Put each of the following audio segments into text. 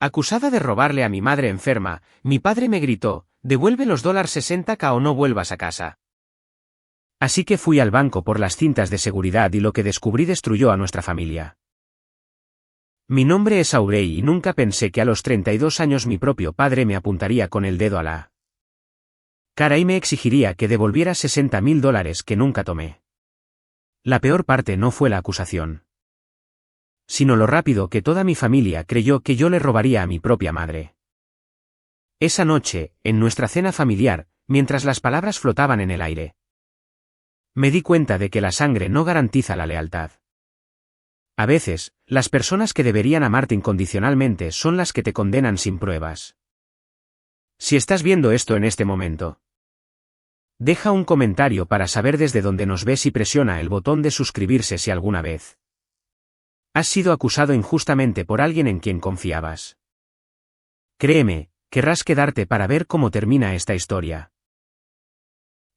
Acusada de robarle a mi madre enferma, mi padre me gritó, devuelve los $60,000 o no vuelvas a casa. Así que fui al banco por las cintas de seguridad y lo que descubrí destruyó a nuestra familia. Mi nombre es Aurey y nunca pensé que a los 32 años mi propio padre me apuntaría con el dedo a la cara y me exigiría que devolviera $60,000 que nunca tomé. La peor parte no fue la acusación, sino lo rápido que toda mi familia creyó que yo le robaría a mi propia madre. Esa noche, en nuestra cena familiar, mientras las palabras flotaban en el aire, me di cuenta de que la sangre no garantiza la lealtad. A veces, las personas que deberían amarte incondicionalmente son las que te condenan sin pruebas. Si estás viendo esto en este momento, deja un comentario para saber desde dónde nos ves y presiona el botón de suscribirse si alguna vez has sido acusado injustamente por alguien en quien confiabas. Créeme, querrás quedarte para ver cómo termina esta historia.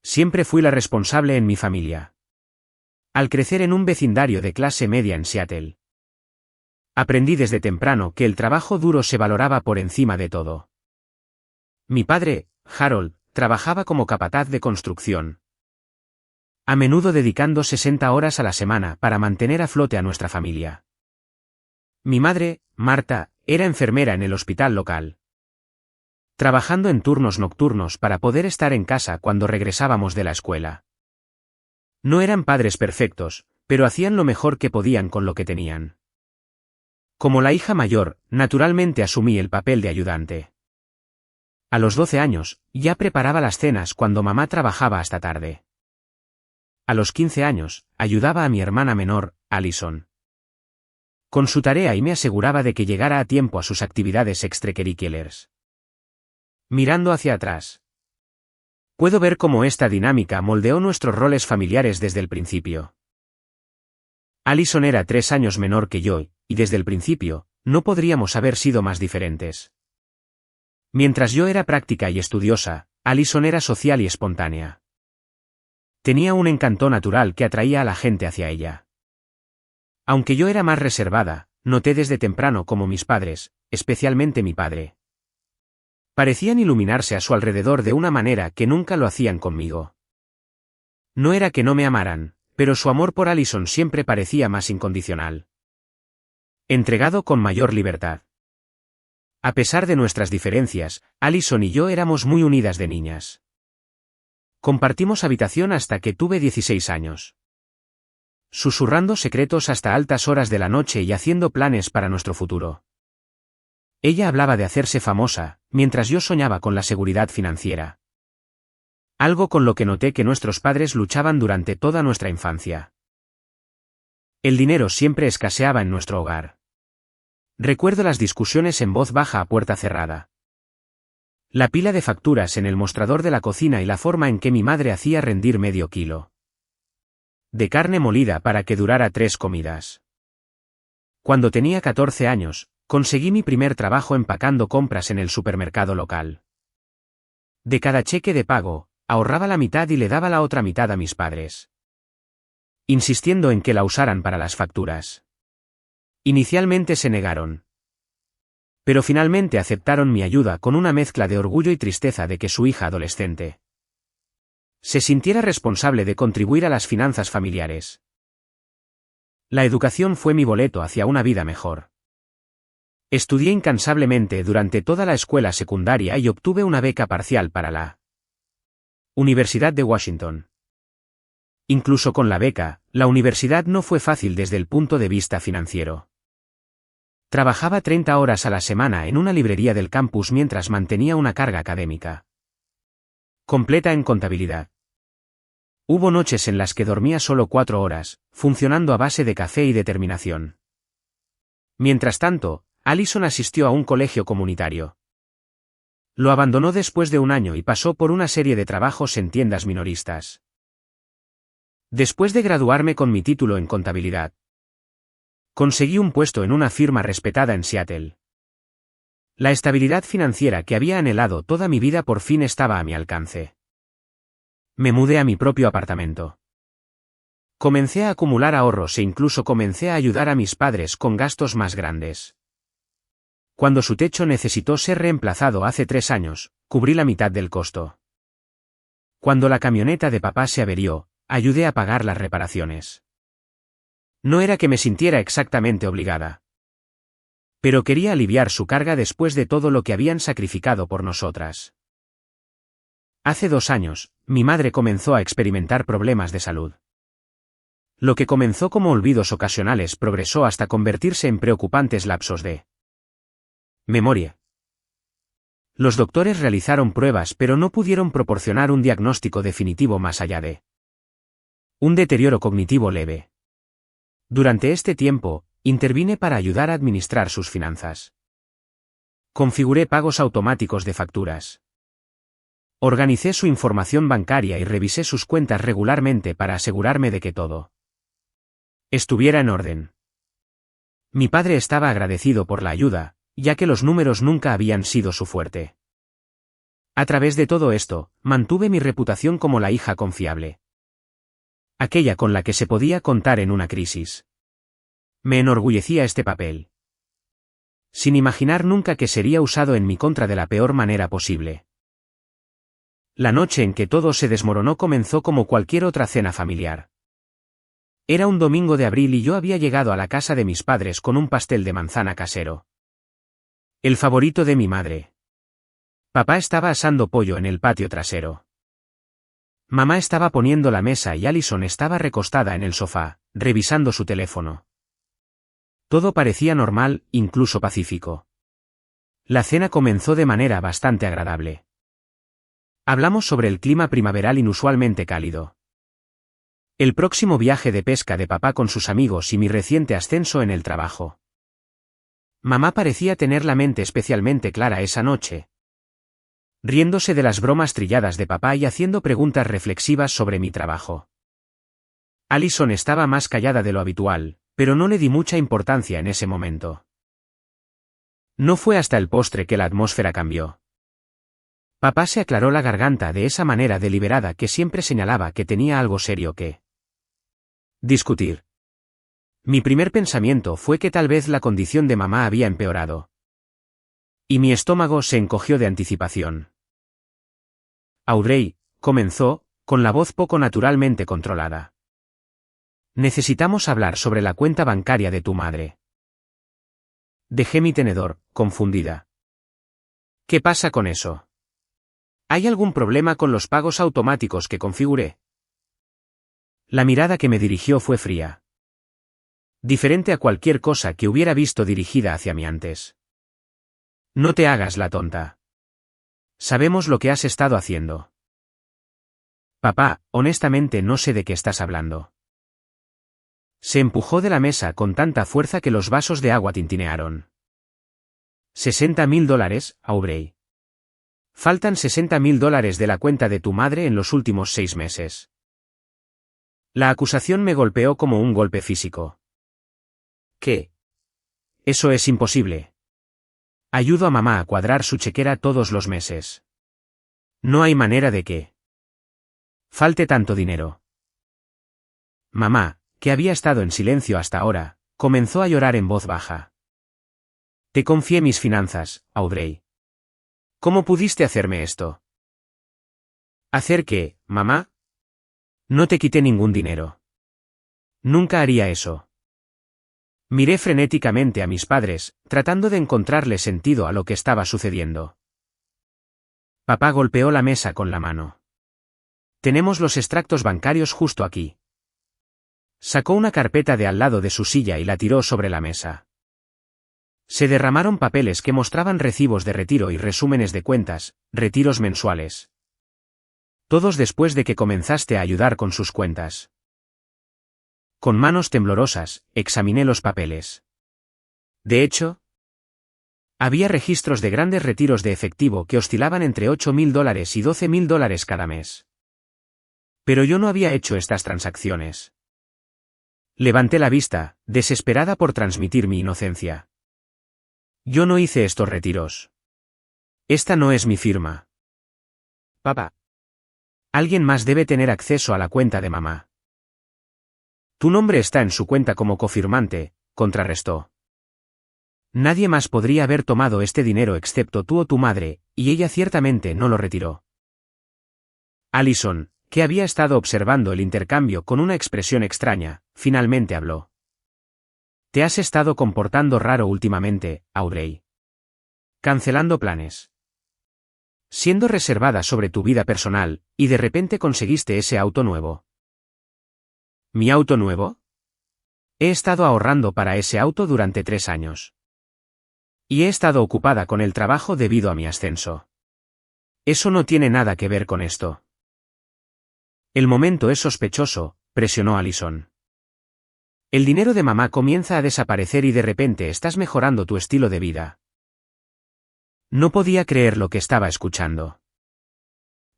Siempre fui la responsable en mi familia. Al crecer en un vecindario de clase media en Seattle, aprendí desde temprano que el trabajo duro se valoraba por encima de todo. Mi padre, Harold, trabajaba como capataz de construcción, a menudo dedicando 60 horas a la semana para mantener a flote a nuestra familia. Mi madre, Marta, era enfermera en el hospital local, trabajando en turnos nocturnos para poder estar en casa cuando regresábamos de la escuela. No eran padres perfectos, pero hacían lo mejor que podían con lo que tenían. Como la hija mayor, naturalmente asumí el papel de ayudante. A los 12 años, ya preparaba las cenas cuando mamá trabajaba hasta tarde. A los 15 años, ayudaba a mi hermana menor, Allison, con su tarea y me aseguraba de que llegara a tiempo a sus actividades extracurriculares. Mirando hacia atrás, puedo ver cómo esta dinámica moldeó nuestros roles familiares desde el principio. Allison era 3 años menor que yo, y desde el principio, no podríamos haber sido más diferentes. Mientras yo era práctica y estudiosa, Allison era social y espontánea. Tenía un encanto natural que atraía a la gente hacia ella. Aunque yo era más reservada, noté desde temprano cómo mis padres, especialmente mi padre, parecían iluminarse a su alrededor de una manera que nunca lo hacían conmigo. No era que no me amaran, pero su amor por Allison siempre parecía más incondicional, entregado con mayor libertad. A pesar de nuestras diferencias, Allison y yo éramos muy unidas de niñas. Compartimos habitación hasta que tuve 16 años. Susurrando secretos hasta altas horas de la noche y haciendo planes para nuestro futuro. Ella hablaba de hacerse famosa, mientras yo soñaba con la seguridad financiera. Algo con lo que noté que nuestros padres luchaban durante toda nuestra infancia. El dinero siempre escaseaba en nuestro hogar. Recuerdo las discusiones en voz baja a puerta cerrada. La pila de facturas en el mostrador de la cocina y la forma en que mi madre hacía rendir medio kilo de carne molida para que durara 3 comidas. Cuando tenía 14 años, conseguí mi primer trabajo empacando compras en el supermercado local. De cada cheque de pago, ahorraba la mitad y le daba la otra mitad a mis padres, insistiendo en que la usaran para las facturas. Inicialmente se negaron, pero finalmente aceptaron mi ayuda con una mezcla de orgullo y tristeza de que su hija adolescente se sintiera responsable de contribuir a las finanzas familiares. La educación fue mi boleto hacia una vida mejor. Estudié incansablemente durante toda la escuela secundaria y obtuve una beca parcial para la Universidad de Washington. Incluso con la beca, la universidad no fue fácil desde el punto de vista financiero. Trabajaba 30 horas a la semana en una librería del campus mientras mantenía una carga académica completa en contabilidad. Hubo noches en las que dormía solo 4 horas, funcionando a base de café y determinación. Mientras tanto, Allison asistió a un colegio comunitario. Lo abandonó después de un año y pasó por una serie de trabajos en tiendas minoristas. Después de graduarme con mi título en contabilidad, conseguí un puesto en una firma respetada en Seattle. La estabilidad financiera que había anhelado toda mi vida por fin estaba a mi alcance. Me mudé a mi propio apartamento. Comencé a acumular ahorros e incluso comencé a ayudar a mis padres con gastos más grandes. Cuando su techo necesitó ser reemplazado hace 3 años, cubrí la mitad del costo. Cuando la camioneta de papá se averió, ayudé a pagar las reparaciones. No era que me sintiera exactamente obligada. Pero quería aliviar su carga después de todo lo que habían sacrificado por nosotras. Hace 2 años, mi madre comenzó a experimentar problemas de salud. Lo que comenzó como olvidos ocasionales progresó hasta convertirse en preocupantes lapsos de memoria. Los doctores realizaron pruebas pero no pudieron proporcionar un diagnóstico definitivo más allá de un deterioro cognitivo leve. Durante este tiempo, intervine para ayudar a administrar sus finanzas. Configuré pagos automáticos de facturas. Organicé su información bancaria y revisé sus cuentas regularmente para asegurarme de que todo estuviera en orden. Mi padre estaba agradecido por la ayuda, ya que los números nunca habían sido su fuerte. A través de todo esto, mantuve mi reputación como la hija confiable. Aquella con la que se podía contar en una crisis. Me enorgullecía este papel. Sin imaginar nunca que sería usado en mi contra de la peor manera posible. La noche en que todo se desmoronó comenzó como cualquier otra cena familiar. Era un domingo de abril y yo había llegado a la casa de mis padres con un pastel de manzana casero. El favorito de mi madre. Papá estaba asando pollo en el patio trasero. Mamá estaba poniendo la mesa y Allison estaba recostada en el sofá, revisando su teléfono. Todo parecía normal, incluso pacífico. La cena comenzó de manera bastante agradable. Hablamos sobre el clima primaveral inusualmente cálido. El próximo viaje de pesca de papá con sus amigos y mi reciente ascenso en el trabajo. Mamá parecía tener la mente especialmente clara esa noche, riéndose de las bromas trilladas de papá y haciendo preguntas reflexivas sobre mi trabajo. Allison estaba más callada de lo habitual, pero no le di mucha importancia en ese momento. No fue hasta el postre que la atmósfera cambió. Papá se aclaró la garganta de esa manera deliberada que siempre señalaba que tenía algo serio que discutir. Mi primer pensamiento fue que tal vez la condición de mamá había empeorado. Y mi estómago se encogió de anticipación. Audrey, comenzó, con la voz poco naturalmente controlada. Necesitamos hablar sobre la cuenta bancaria de tu madre. Dejé mi tenedor, confundida. ¿Qué pasa con eso? ¿Hay algún problema con los pagos automáticos que configuré? La mirada que me dirigió fue fría. Diferente a cualquier cosa que hubiera visto dirigida hacia mí antes. No te hagas la tonta. Sabemos lo que has estado haciendo. Papá, honestamente no sé de qué estás hablando. Se empujó de la mesa con tanta fuerza que los vasos de agua tintinearon. $60.000, Aubrey. Faltan $60.000 de la cuenta de tu madre en los últimos 6 meses. La acusación me golpeó como un golpe físico. ¿Qué? Eso es imposible. Ayudo a mamá a cuadrar su chequera todos los meses. No hay manera de que falte tanto dinero. Mamá, que había estado en silencio hasta ahora, comenzó a llorar en voz baja. Te confié mis finanzas, Audrey. ¿Cómo pudiste hacerme esto? ¿Hacer qué, mamá? No te quité ningún dinero. Nunca haría eso. Miré frenéticamente a mis padres, tratando de encontrarle sentido a lo que estaba sucediendo. Papá golpeó la mesa con la mano. Tenemos los extractos bancarios justo aquí. Sacó una carpeta de al lado de su silla y la tiró sobre la mesa. Se derramaron papeles que mostraban recibos de retiro y resúmenes de cuentas, retiros mensuales. Todos después de que comenzaste a ayudar con sus cuentas. Con manos temblorosas, examiné los papeles. De hecho, había registros de grandes retiros de efectivo que oscilaban entre $8.000 y $12.000 cada mes. Pero yo no había hecho estas transacciones. Levanté la vista, desesperada por transmitir mi inocencia. Yo no hice estos retiros. Esta no es mi firma. Papá. Alguien más debe tener acceso a la cuenta de mamá. Tu nombre está en su cuenta como cofirmante, contrarrestó. Nadie más podría haber tomado este dinero excepto tú o tu madre, y ella ciertamente no lo retiró. Allison, que había estado observando el intercambio con una expresión extraña, finalmente habló. Te has estado comportando raro últimamente, Audrey. Cancelando planes. Siendo reservada sobre tu vida personal, y de repente conseguiste ese auto nuevo. ¿Mi auto nuevo? He estado ahorrando para ese auto durante 3 años. Y he estado ocupada con el trabajo debido a mi ascenso. Eso no tiene nada que ver con esto. El momento es sospechoso, presionó Allison. El dinero de mamá comienza a desaparecer y de repente estás mejorando tu estilo de vida. No podía creer lo que estaba escuchando.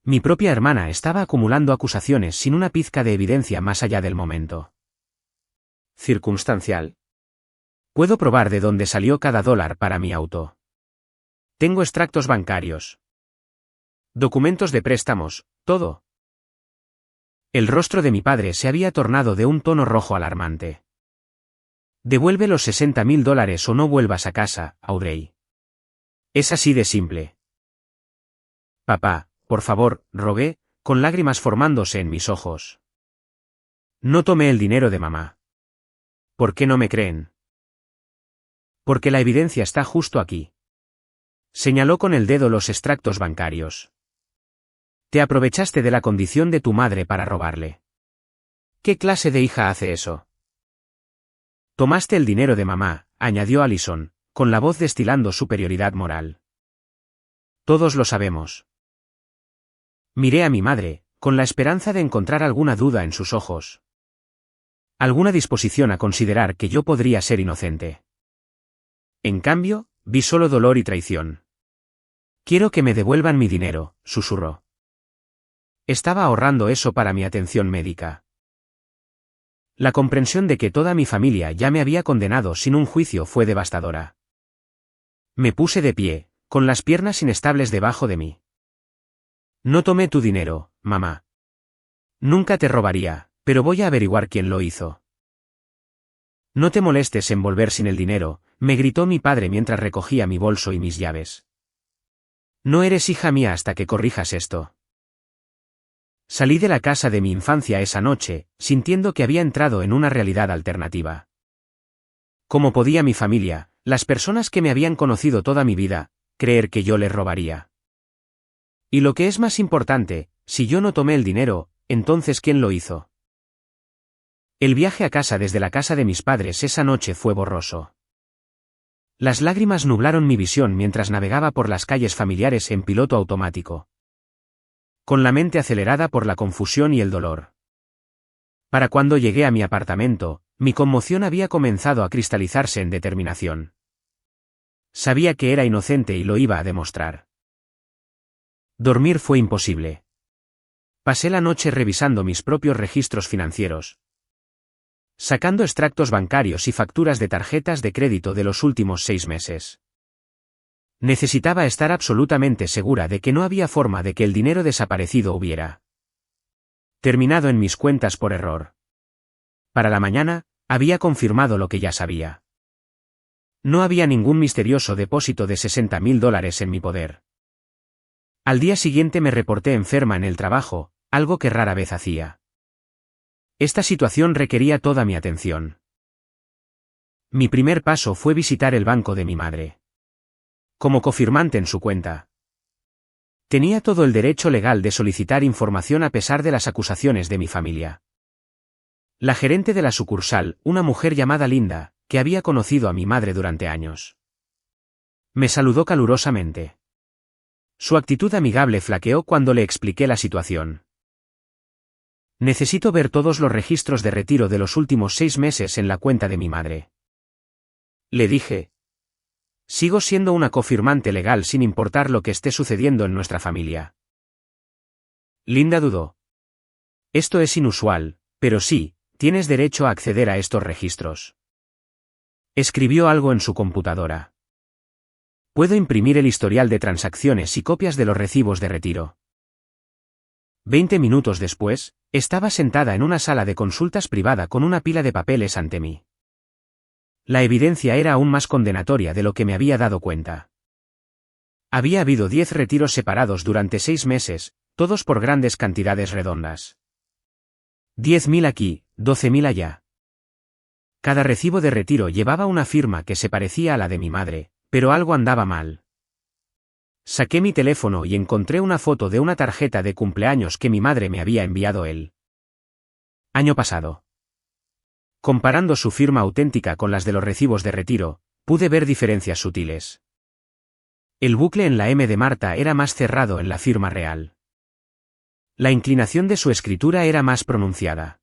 Mi propia hermana estaba acumulando acusaciones sin una pizca de evidencia más allá del momento. Circunstancial. Puedo probar de dónde salió cada dólar para mi auto. Tengo extractos bancarios. Documentos de préstamos, todo. El rostro de mi padre se había tornado de un tono rojo alarmante. Devuelve los $60,000 o no vuelvas a casa, Audrey. Es así de simple. Papá, por favor, rogué, con lágrimas formándose en mis ojos. No tomé el dinero de mamá. ¿Por qué no me creen? Porque la evidencia está justo aquí. Señaló con el dedo los extractos bancarios. Te aprovechaste de la condición de tu madre para robarle. ¿Qué clase de hija hace eso? Tomaste el dinero de mamá, añadió Allison, con la voz destilando superioridad moral. Todos lo sabemos. Miré a mi madre, con la esperanza de encontrar alguna duda en sus ojos. Alguna disposición a considerar que yo podría ser inocente. En cambio, vi solo dolor y traición. Quiero que me devuelvan mi dinero, susurró. Estaba ahorrando eso para mi atención médica. La comprensión de que toda mi familia ya me había condenado sin un juicio fue devastadora. Me puse de pie, con las piernas inestables debajo de mí. No tomé tu dinero, mamá. Nunca te robaría, pero voy a averiguar quién lo hizo. No te molestes en volver sin el dinero, me gritó mi padre mientras recogía mi bolso y mis llaves. No eres hija mía hasta que corrijas esto. Salí de la casa de mi infancia esa noche, sintiendo que había entrado en una realidad alternativa. ¿Cómo podía mi familia, las personas que me habían conocido toda mi vida, creer que yo les robaría? Y lo que es más importante, si yo no tomé el dinero, entonces ¿quién lo hizo? El viaje a casa desde la casa de mis padres esa noche fue borroso. Las lágrimas nublaron mi visión mientras navegaba por las calles familiares en piloto automático. Con la mente acelerada por la confusión y el dolor. Para cuando llegué a mi apartamento, mi conmoción había comenzado a cristalizarse en determinación. Sabía que era inocente y lo iba a demostrar. Dormir fue imposible. Pasé la noche revisando mis propios registros financieros, sacando extractos bancarios y facturas de tarjetas de crédito de los últimos 6 meses. Necesitaba estar absolutamente segura de que no había forma de que el dinero desaparecido hubiera terminado en mis cuentas por error. Para la mañana, había confirmado lo que ya sabía. No había ningún misterioso depósito de $60,000 en mi poder. Al día siguiente me reporté enferma en el trabajo, algo que rara vez hacía. Esta situación requería toda mi atención. Mi primer paso fue visitar el banco de mi madre. Como cofirmante en su cuenta. Tenía todo el derecho legal de solicitar información a pesar de las acusaciones de mi familia. La gerente de la sucursal, una mujer llamada Linda, que había conocido a mi madre durante años, me saludó calurosamente. Su actitud amigable flaqueó cuando le expliqué la situación. Necesito ver todos los registros de retiro de los últimos 6 meses en la cuenta de mi madre. Le dije. Sigo siendo una cofirmante legal sin importar lo que esté sucediendo en nuestra familia. Linda dudó. Esto es inusual, pero sí, tienes derecho a acceder a estos registros. Escribió algo en su computadora. Puedo imprimir el historial de transacciones y copias de los recibos de retiro. 20 minutos después, estaba sentada en una sala de consultas privada con una pila de papeles ante mí. La evidencia era aún más condenatoria de lo que me había dado cuenta. Había habido 10 retiros separados durante 6 meses, todos por grandes cantidades redondas. 10.000 aquí, 12.000 allá. Cada recibo de retiro llevaba una firma que se parecía a la de mi madre, pero algo andaba mal. Saqué mi teléfono y encontré una foto de una tarjeta de cumpleaños que mi madre me había enviado el año pasado. Comparando su firma auténtica con las de los recibos de retiro, pude ver diferencias sutiles. El bucle en la M de Marta era más cerrado en la firma real. La inclinación de su escritura era más pronunciada.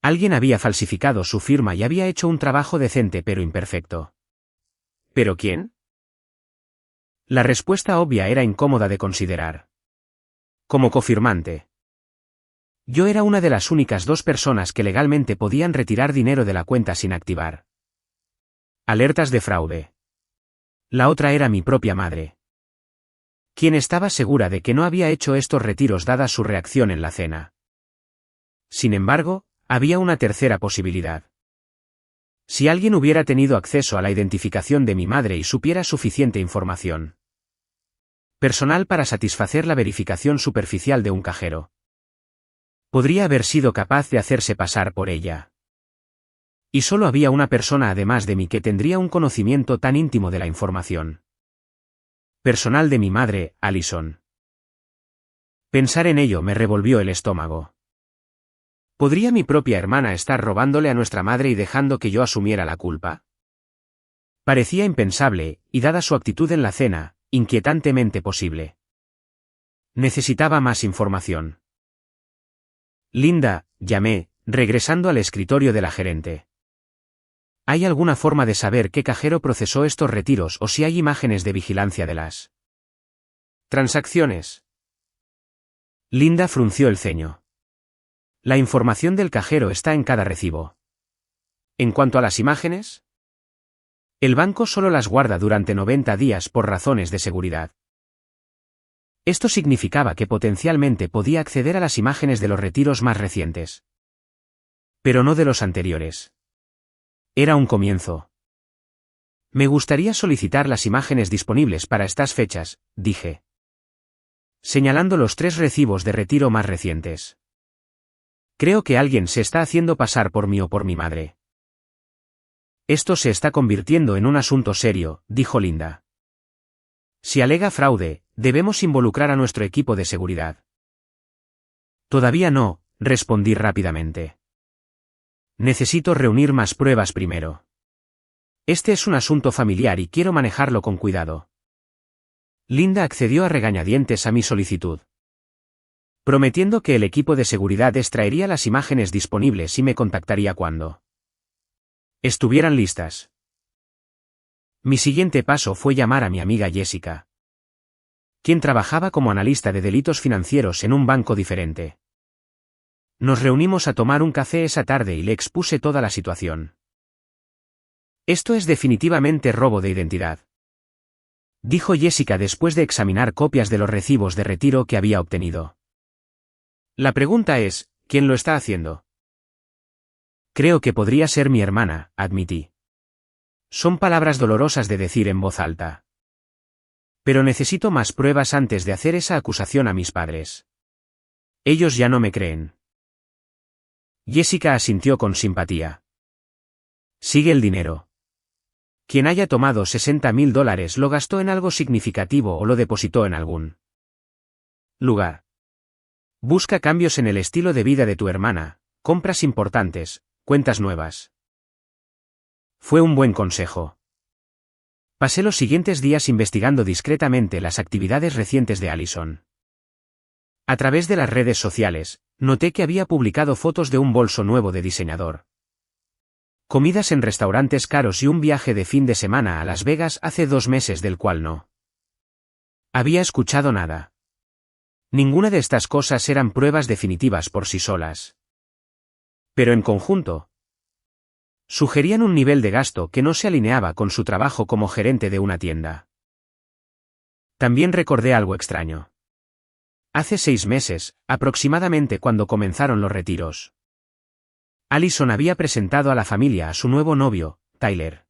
Alguien había falsificado su firma y había hecho un trabajo decente pero imperfecto. ¿Pero quién? La respuesta obvia era incómoda de considerar. Como cofirmante. Yo era una de las únicas 2 personas que legalmente podían retirar dinero de la cuenta sin activar alertas de fraude. La otra era mi propia madre, quien estaba segura de que no había hecho estos retiros dada su reacción en la cena. Sin embargo, había una tercera posibilidad. Si alguien hubiera tenido acceso a la identificación de mi madre y supiera suficiente información personal para satisfacer la verificación superficial de un cajero, podría haber sido capaz de hacerse pasar por ella. Y solo había una persona además de mí que tendría un conocimiento tan íntimo de la información personal de mi madre, Allison. Pensar en ello me revolvió el estómago. ¿Podría mi propia hermana estar robándole a nuestra madre y dejando que yo asumiera la culpa? Parecía impensable, y dada su actitud en la cena, inquietantemente posible. Necesitaba más información. Linda, llamé, regresando al escritorio de la gerente. ¿Hay alguna forma de saber qué cajero procesó estos retiros o si hay imágenes de vigilancia de las transacciones? Linda frunció el ceño. La información del cajero está en cada recibo. En cuanto a las imágenes, el banco solo las guarda durante 90 días por razones de seguridad. Esto significaba que potencialmente podía acceder a las imágenes de los retiros más recientes. Pero no de los anteriores. Era un comienzo. Me gustaría solicitar las imágenes disponibles para estas fechas, dije, señalando los 3 recibos de retiro más recientes. Creo que alguien se está haciendo pasar por mí o por mi madre. Esto se está convirtiendo en un asunto serio, dijo Linda. Si alega fraude, debemos involucrar a nuestro equipo de seguridad. Todavía no, respondí rápidamente. Necesito reunir más pruebas primero. Este es un asunto familiar y quiero manejarlo con cuidado. Linda accedió a regañadientes a mi solicitud, prometiendo que el equipo de seguridad extraería las imágenes disponibles y me contactaría cuando estuvieran listas. Mi siguiente paso fue llamar a mi amiga Jessica, quien trabajaba como analista de delitos financieros en un banco diferente. Nos reunimos a tomar un café esa tarde y le expuse toda la situación. Esto es definitivamente robo de identidad, dijo Jessica después de examinar copias de los recibos de retiro que había obtenido. La pregunta es, ¿quién lo está haciendo? Creo que podría ser mi hermana, admití. Son palabras dolorosas de decir en voz alta. Pero necesito más pruebas antes de hacer esa acusación a mis padres. Ellos ya no me creen. Jessica asintió con simpatía. Sigue el dinero. Quien haya tomado $60.000 lo gastó en algo significativo o lo depositó en algún lugar. Busca cambios en el estilo de vida de tu hermana, compras importantes, cuentas nuevas. Fue un buen consejo. Pasé los siguientes días investigando discretamente las actividades recientes de Allison. A través de las redes sociales, noté que había publicado fotos de un bolso nuevo de diseñador, comidas en restaurantes caros y un viaje de fin de semana a Las Vegas hace 2 meses del cual no había escuchado nada. Ninguna de estas cosas eran pruebas definitivas por sí solas. Pero en conjunto, sugerían un nivel de gasto que no se alineaba con su trabajo como gerente de una tienda. También recordé algo extraño. Hace 6 meses, aproximadamente cuando comenzaron los retiros, Allison había presentado a la familia a su nuevo novio, Tyler.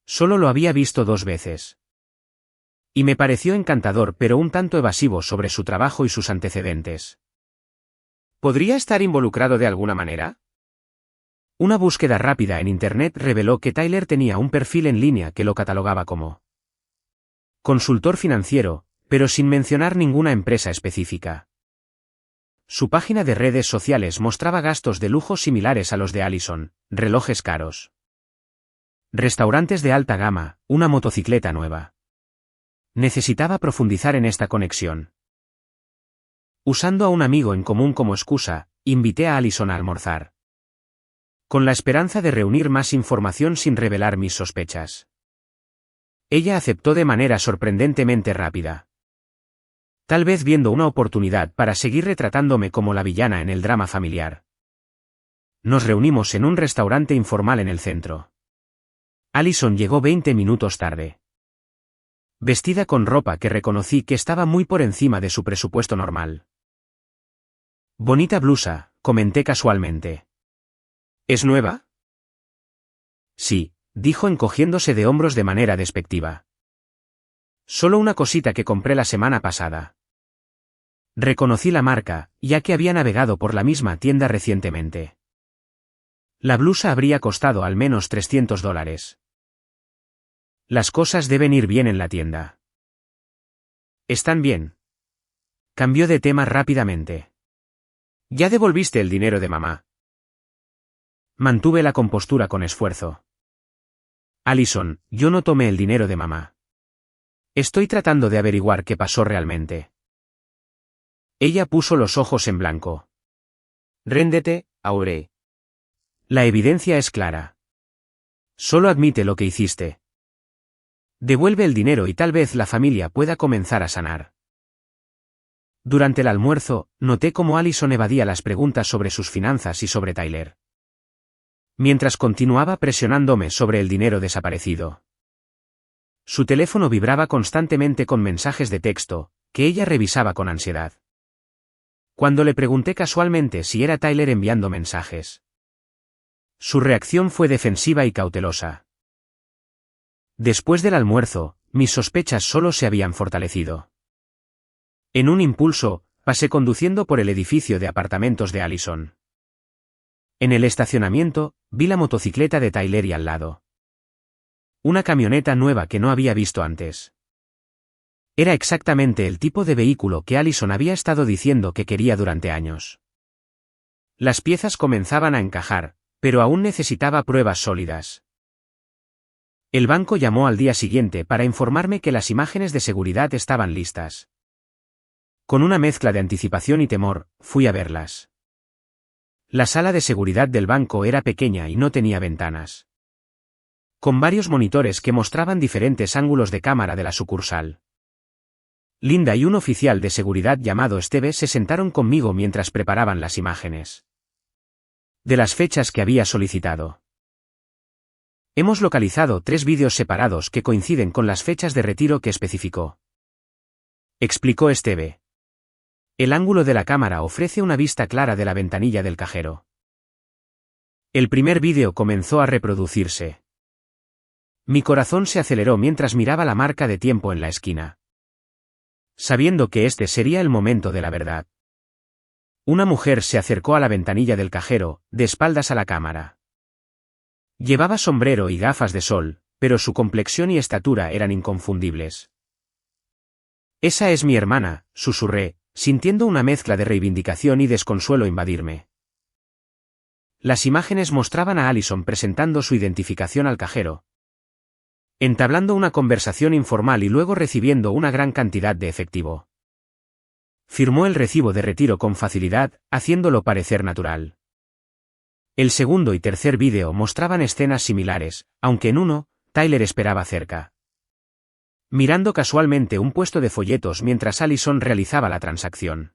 Solo lo había visto 2 veces. Y me pareció encantador pero un tanto evasivo sobre su trabajo y sus antecedentes. ¿Podría estar involucrado de alguna manera? Una búsqueda rápida en Internet reveló que Tyler tenía un perfil en línea que lo catalogaba como consultor financiero, pero sin mencionar ninguna empresa específica. Su página de redes sociales mostraba gastos de lujo similares a los de Allison, relojes caros, restaurantes de alta gama, una motocicleta nueva. Necesitaba profundizar en esta conexión. Usando a un amigo en común como excusa, invité a Allison a almorzar, con la esperanza de reunir más información sin revelar mis sospechas. Ella aceptó de manera sorprendentemente rápida. Tal vez viendo una oportunidad para seguir retratándome como la villana en el drama familiar. Nos reunimos en un restaurante informal en el centro. Allison llegó 20 minutos tarde. Vestida con ropa que reconocí que estaba muy por encima de su presupuesto normal. Bonita blusa, comenté casualmente. ¿Es nueva? Sí, dijo encogiéndose de hombros de manera despectiva. Solo una cosita que compré la semana pasada. Reconocí la marca, ya que había navegado por la misma tienda recientemente. La blusa habría costado al menos $300. Las cosas deben ir bien en la tienda. ¿Están bien? Cambió de tema rápidamente. ¿Ya devolviste el dinero de mamá? Mantuve la compostura con esfuerzo. Allison, yo no tomé el dinero de mamá. Estoy tratando de averiguar qué pasó realmente. Ella puso los ojos en blanco. Réndete, Aure. La evidencia es clara. Solo admite lo que hiciste. Devuelve el dinero y tal vez la familia pueda comenzar a sanar. Durante el almuerzo, noté cómo Allison evadía las preguntas sobre sus finanzas y sobre Tyler. Mientras continuaba presionándome sobre el dinero desaparecido. Su teléfono vibraba constantemente con mensajes de texto, que ella revisaba con ansiedad. Cuando le pregunté casualmente si era Tyler enviando mensajes. Su reacción fue defensiva y cautelosa. Después del almuerzo, mis sospechas solo se habían fortalecido. En un impulso, pasé conduciendo por el edificio de apartamentos de Allison. En el estacionamiento, vi la motocicleta de Tyler y al lado. Una camioneta nueva que no había visto antes. Era exactamente el tipo de vehículo que Allison había estado diciendo que quería durante años. Las piezas comenzaban a encajar, pero aún necesitaba pruebas sólidas. El banco llamó al día siguiente para informarme que las imágenes de seguridad estaban listas. Con una mezcla de anticipación y temor, fui a verlas. La sala de seguridad del banco era pequeña y no tenía ventanas. Con varios monitores que mostraban diferentes ángulos de cámara de la sucursal. Linda y un oficial de seguridad llamado Steve se sentaron conmigo mientras preparaban las imágenes. De las fechas que había solicitado. Hemos localizado 3 vídeos separados que coinciden con las fechas de retiro que especificó. Explicó Steve. El ángulo de la cámara ofrece una vista clara de la ventanilla del cajero. El primer vídeo comenzó a reproducirse. Mi corazón se aceleró mientras miraba la marca de tiempo en la esquina. Sabiendo que este sería el momento de la verdad. Una mujer se acercó a la ventanilla del cajero, de espaldas a la cámara. Llevaba sombrero y gafas de sol, pero su complexión y estatura eran inconfundibles. Esa es mi hermana, susurré, sintiendo una mezcla de reivindicación y desconsuelo invadirme. Las imágenes mostraban a Allison presentando su identificación al cajero. Entablando una conversación informal y luego recibiendo una gran cantidad de efectivo. Firmó el recibo de retiro con facilidad, haciéndolo parecer natural. El segundo y tercer vídeo mostraban escenas similares, aunque en uno, Tyler esperaba cerca. Mirando casualmente un puesto de folletos mientras Allison realizaba la transacción.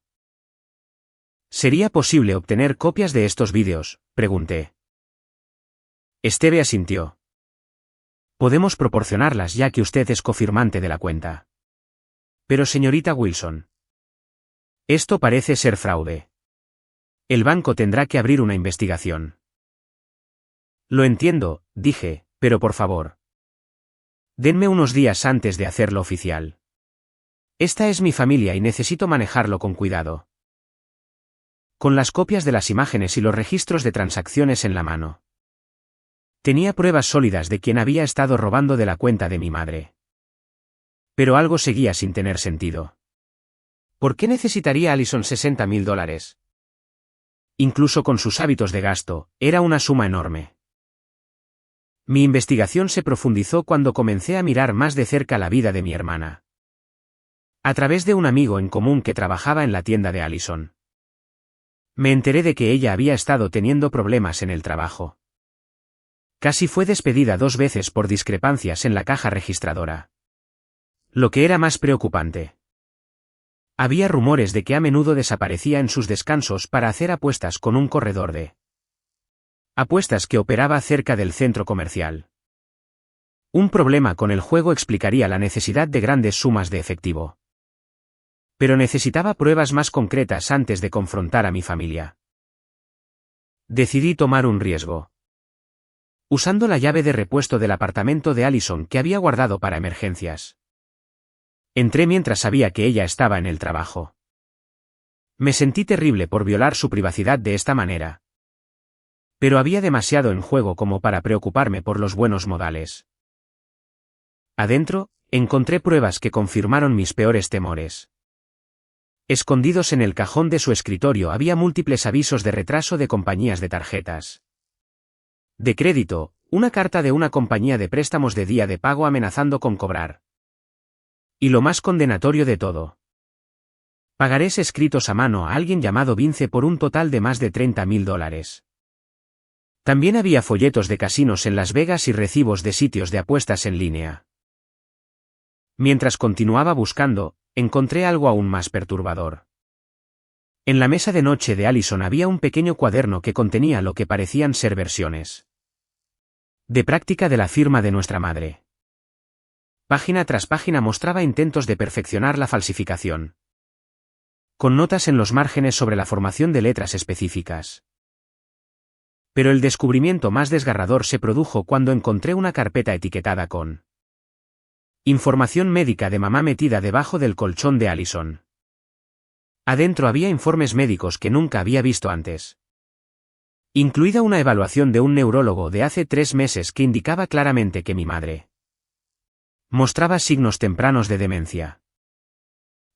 ¿Sería posible obtener copias de estos vídeos?, pregunté. Steve asintió. Podemos proporcionarlas ya que usted es cofirmante de la cuenta. Pero señorita Wilson. Esto parece ser fraude. El banco tendrá que abrir una investigación. Lo entiendo, dije, Pero por favor. Denme unos días antes de hacerlo oficial. Esta es mi familia y necesito manejarlo con cuidado. Con las copias de las imágenes y los registros de transacciones en la mano. Tenía pruebas sólidas de quien había estado robando de la cuenta de mi madre. Pero algo seguía sin tener sentido. ¿Por qué necesitaría Allison $60.000? Incluso con sus hábitos de gasto, era una suma enorme. Mi investigación se profundizó cuando comencé a mirar más de cerca la vida de mi hermana. A través de un amigo en común que trabajaba en la tienda de Allison. Me enteré de que ella había estado teniendo problemas en el trabajo. Casi fue despedida 2 veces por discrepancias en la caja registradora. Lo que era más preocupante. Había rumores de que a menudo desaparecía en sus descansos para hacer apuestas con un corredor de apuestas que operaba cerca del centro comercial. Un problema con el juego explicaría la necesidad de grandes sumas de efectivo. Pero necesitaba pruebas más concretas antes de confrontar a mi familia. Decidí tomar un riesgo. Usando la llave de repuesto del apartamento de Allison que había guardado para emergencias. Entré mientras sabía que ella estaba en el trabajo. Me sentí terrible por violar su privacidad de esta manera. Pero había demasiado en juego como para preocuparme por los buenos modales. Adentro, encontré pruebas que confirmaron mis peores temores. Escondidos en el cajón de su escritorio había múltiples avisos de retraso de compañías de tarjetas de crédito, una carta de una compañía de préstamos de día de pago amenazando con cobrar. Y lo más condenatorio de todo. Pagarés escritos a mano a alguien llamado Vince por un total de más de $30.000. También había folletos de casinos en Las Vegas y recibos de sitios de apuestas en línea. Mientras continuaba buscando, encontré algo aún más perturbador. En la mesa de noche de Allison había un pequeño cuaderno que contenía lo que parecían ser versiones de práctica de la firma de nuestra madre. Página tras página mostraba intentos de perfeccionar la falsificación. Con notas en los márgenes sobre la formación de letras específicas. Pero el descubrimiento más desgarrador se produjo cuando encontré una carpeta etiquetada con información médica de mamá metida debajo del colchón de Allison. Adentro había informes médicos que nunca había visto antes. Incluida una evaluación de un neurólogo de hace 3 meses que indicaba claramente que mi madre mostraba signos tempranos de demencia.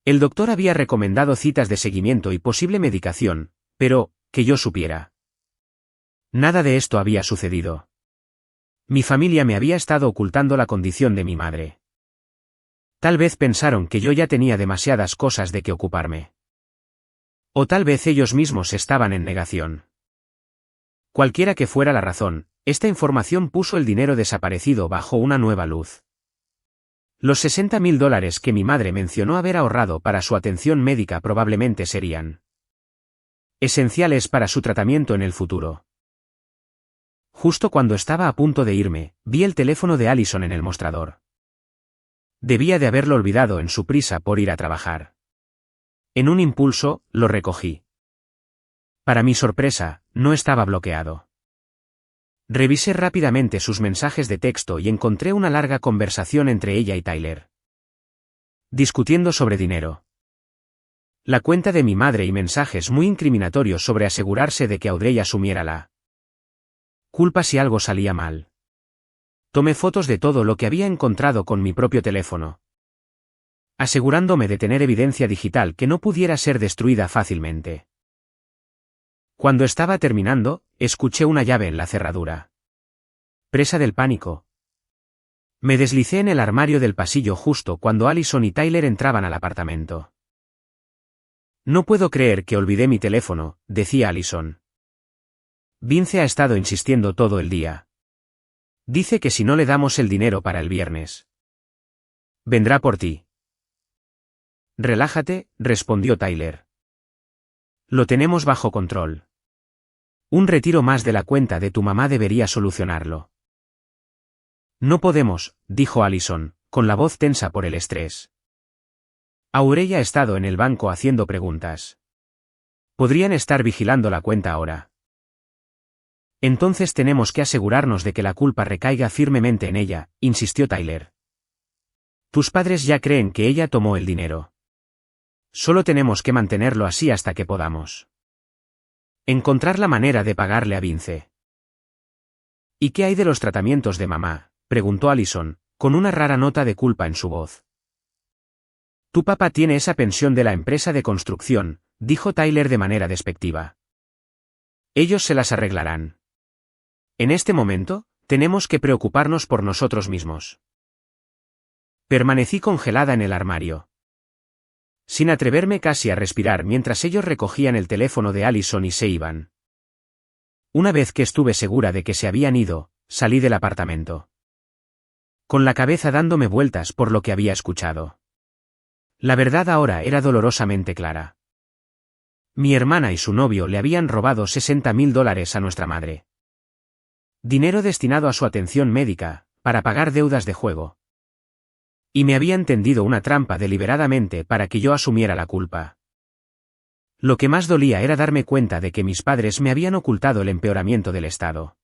El doctor había recomendado citas de seguimiento y posible medicación, pero, que yo supiera, nada de esto había sucedido. Mi familia me había estado ocultando la condición de mi madre. Tal vez pensaron que yo ya tenía demasiadas cosas de que ocuparme. O tal vez ellos mismos estaban en negación. Cualquiera que fuera la razón, esta información puso el dinero desaparecido bajo una nueva luz. Los $60.000 que mi madre mencionó haber ahorrado para su atención médica probablemente serían esenciales para su tratamiento en el futuro. Justo cuando estaba a punto de irme, vi el teléfono de Allison en el mostrador. Debía de haberlo olvidado en su prisa por ir a trabajar. En un impulso, lo recogí. Para mi sorpresa, no estaba bloqueado. Revisé rápidamente sus mensajes de texto y encontré una larga conversación entre ella y Tyler. Discutiendo sobre dinero. La cuenta de mi madre y mensajes muy incriminatorios sobre asegurarse de que Audrey asumiera la culpa si algo salía mal. Tomé fotos de todo lo que había encontrado con mi propio teléfono, asegurándome de tener evidencia digital que no pudiera ser destruida fácilmente. Cuando estaba terminando, escuché una llave en la cerradura. Presa del pánico. Me deslicé en el armario del pasillo justo cuando Allison y Tyler entraban al apartamento. No puedo creer que olvidé mi teléfono, decía Allison. Vince ha estado insistiendo todo el día. Dice que si no le damos el dinero para el viernes, vendrá por ti. Relájate, respondió Tyler. Lo tenemos bajo control. Un retiro más de la cuenta de tu mamá debería solucionarlo. No podemos, dijo Allison, con la voz tensa por el estrés. Aurey ha estado en el banco haciendo preguntas. Podrían estar vigilando la cuenta ahora. Entonces tenemos que asegurarnos de que la culpa recaiga firmemente en ella, insistió Tyler. Tus padres ya creen que ella tomó el dinero. Solo tenemos que mantenerlo así hasta que podamos encontrar la manera de pagarle a Vince. ¿Y qué hay de los tratamientos de mamá?, preguntó Allison, con una rara nota de culpa en su voz. Tu papá tiene esa pensión de la empresa de construcción, dijo Tyler de manera despectiva. Ellos se las arreglarán. En este momento, tenemos que preocuparnos por nosotros mismos. Permanecí congelada en el armario, sin atreverme casi a respirar mientras ellos recogían el teléfono de Allison y se iban. Una vez que estuve segura de que se habían ido, salí del apartamento, con la cabeza dándome vueltas por lo que había escuchado. La verdad ahora era dolorosamente clara. Mi hermana y su novio le habían robado $60,000 a nuestra madre. Dinero destinado a su atención médica, para pagar deudas de juego. Y me habían tendido una trampa deliberadamente para que yo asumiera la culpa. Lo que más dolía era darme cuenta de que mis padres me habían ocultado el empeoramiento del estado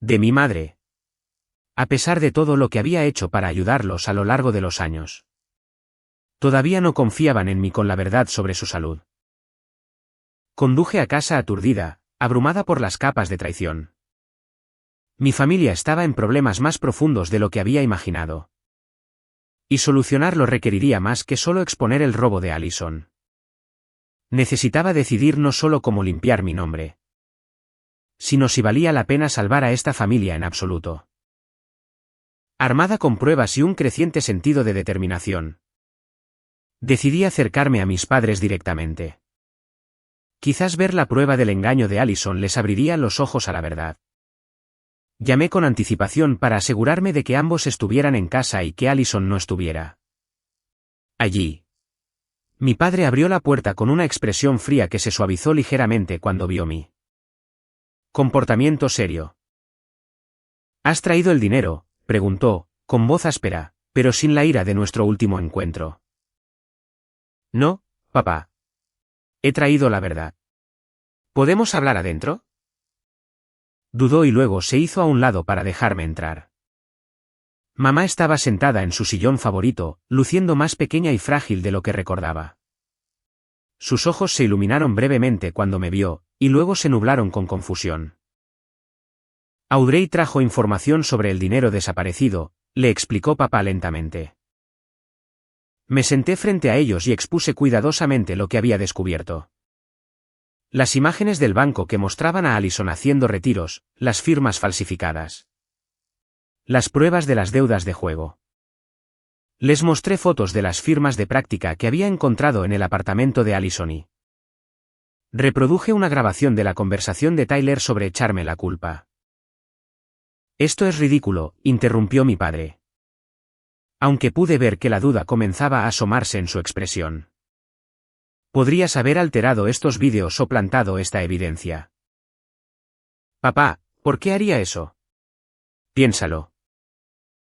de mi madre, a pesar de todo lo que había hecho para ayudarlos a lo largo de los años. Todavía no confiaban en mí con la verdad sobre su salud. Conduje a casa aturdida, abrumada por las capas de traición. Mi familia estaba en problemas más profundos de lo que había imaginado. Y solucionarlo requeriría más que solo exponer el robo de Allison. Necesitaba decidir no solo cómo limpiar mi nombre, sino si valía la pena salvar a esta familia en absoluto. Armada con pruebas y un creciente sentido de determinación, decidí acercarme a mis padres directamente. Quizás ver la prueba del engaño de Allison les abriría los ojos a la verdad. Llamé con anticipación para asegurarme de que ambos estuvieran en casa y que Allison no estuviera allí. Mi padre abrió la puerta con una expresión fría que se suavizó ligeramente cuando vio mi comportamiento serio. ¿Has traído el dinero?, preguntó, con voz áspera, pero sin la ira de nuestro último encuentro. No, papá. He traído la verdad. ¿Podemos hablar adentro? Dudó y luego se hizo a un lado para dejarme entrar. Mamá estaba sentada en su sillón favorito, luciendo más pequeña y frágil de lo que recordaba. Sus ojos se iluminaron brevemente cuando me vio, y luego se nublaron con confusión. Audrey trajo información sobre el dinero desaparecido, le explicó papá lentamente. Me senté frente a ellos y expuse cuidadosamente lo que había descubierto. Las imágenes del banco que mostraban a Allison haciendo retiros, las firmas falsificadas, las pruebas de las deudas de juego. Les mostré fotos de las firmas de práctica que había encontrado en el apartamento de Allison y reproduje una grabación de la conversación de Tyler sobre echarme la culpa. Esto es ridículo, interrumpió mi padre. Aunque pude ver que la duda comenzaba a asomarse en su expresión. Podrías haber alterado estos vídeos o plantado esta evidencia. Papá, ¿por qué haría eso? Piénsalo.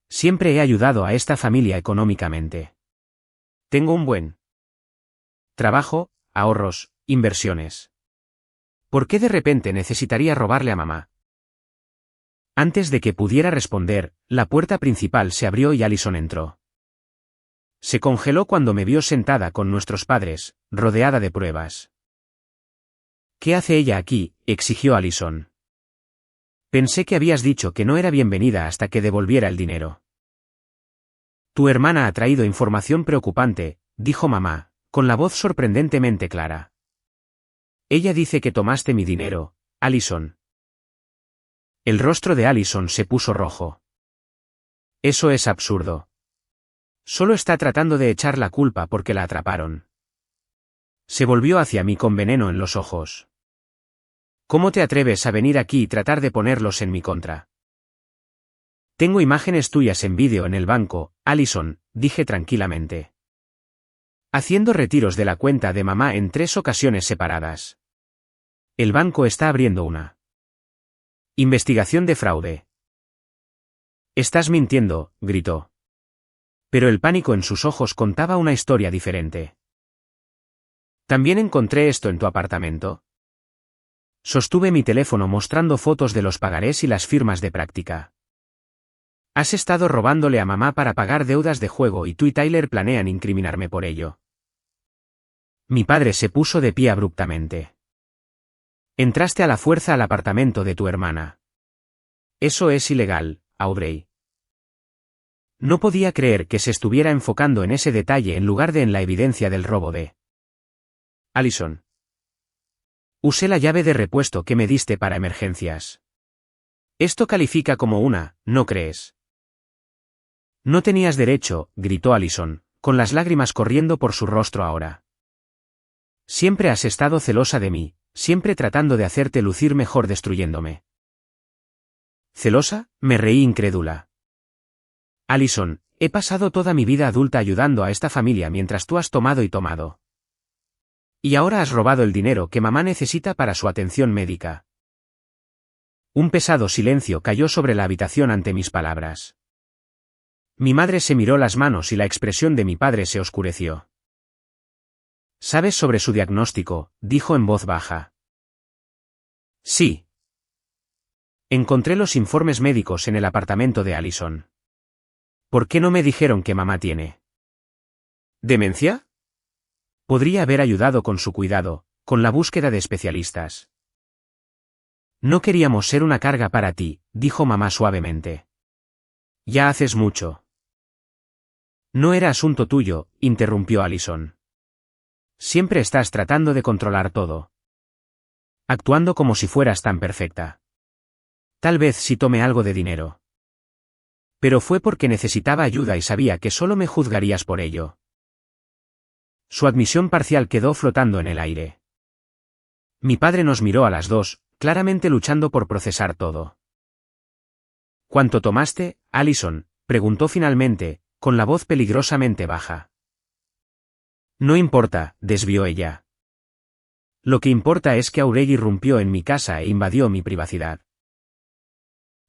Siempre he ayudado a esta familia económicamente. Tengo un buen trabajo, ahorros, inversiones. ¿Por qué de repente necesitaría robarle a mamá? Antes de que pudiera responder, la puerta principal se abrió y Allison entró. Se congeló cuando me vio sentada con nuestros padres, rodeada de pruebas. ¿Qué hace ella aquí?, exigió Allison. Pensé que habías dicho que no era bienvenida hasta que devolviera el dinero. Tu hermana ha traído información preocupante, dijo mamá, con la voz sorprendentemente clara. Ella dice que tomaste mi dinero, Allison. El rostro de Allison se puso rojo. Eso es absurdo. Solo está tratando de echar la culpa porque la atraparon. Se volvió hacia mí con veneno en los ojos. ¿Cómo te atreves a venir aquí y tratar de ponerlos en mi contra? Tengo imágenes tuyas en vídeo en el banco, Allison, dije tranquilamente. Haciendo retiros de la cuenta de mamá en 3 ocasiones separadas. El banco está abriendo una investigación de fraude. Estás mintiendo, gritó. Pero el pánico en sus ojos contaba una historia diferente. ¿También encontré esto en tu apartamento? Sostuve mi teléfono mostrando fotos de los pagarés y las firmas de práctica. Has estado robándole a mamá para pagar deudas de juego y tú y Tyler planean incriminarme por ello. Mi padre se puso de pie abruptamente. Entraste a la fuerza al apartamento de tu hermana. Eso es ilegal, Aubrey. No podía creer que se estuviera enfocando en ese detalle en lugar de en la evidencia del robo de Allison. Usé la llave de repuesto que me diste para emergencias. Esto califica como una, ¿no crees? No tenías derecho, gritó Allison, con las lágrimas corriendo por su rostro ahora. Siempre has estado celosa de mí, siempre tratando de hacerte lucir mejor destruyéndome. ¿Celosa? Me reí incrédula. Allison, he pasado toda mi vida adulta ayudando a esta familia mientras tú has tomado y tomado. Y ahora has robado el dinero que mamá necesita para su atención médica. Un pesado silencio cayó sobre la habitación ante mis palabras. Mi madre se miró las manos y la expresión de mi padre se oscureció. ¿Sabes sobre su diagnóstico?, dijo en voz baja. Sí. Encontré los informes médicos en el apartamento de Allison. ¿Por qué no me dijeron que mamá tiene demencia? Podría haber ayudado con su cuidado, con la búsqueda de especialistas. No queríamos ser una carga para ti, dijo mamá suavemente. Ya haces mucho. No era asunto tuyo, interrumpió Allison. Siempre estás tratando de controlar todo. Actuando como si fueras tan perfecta. Tal vez sí tome algo de dinero. Pero fue porque necesitaba ayuda y sabía que solo me juzgarías por ello. Su admisión parcial quedó flotando en el aire. Mi padre nos miró a las dos, claramente luchando por procesar todo. ¿Cuánto tomaste, Allison?, preguntó finalmente, con la voz peligrosamente baja. No importa, desvió ella. Lo que importa es que Aubrey irrumpió en mi casa e invadió mi privacidad.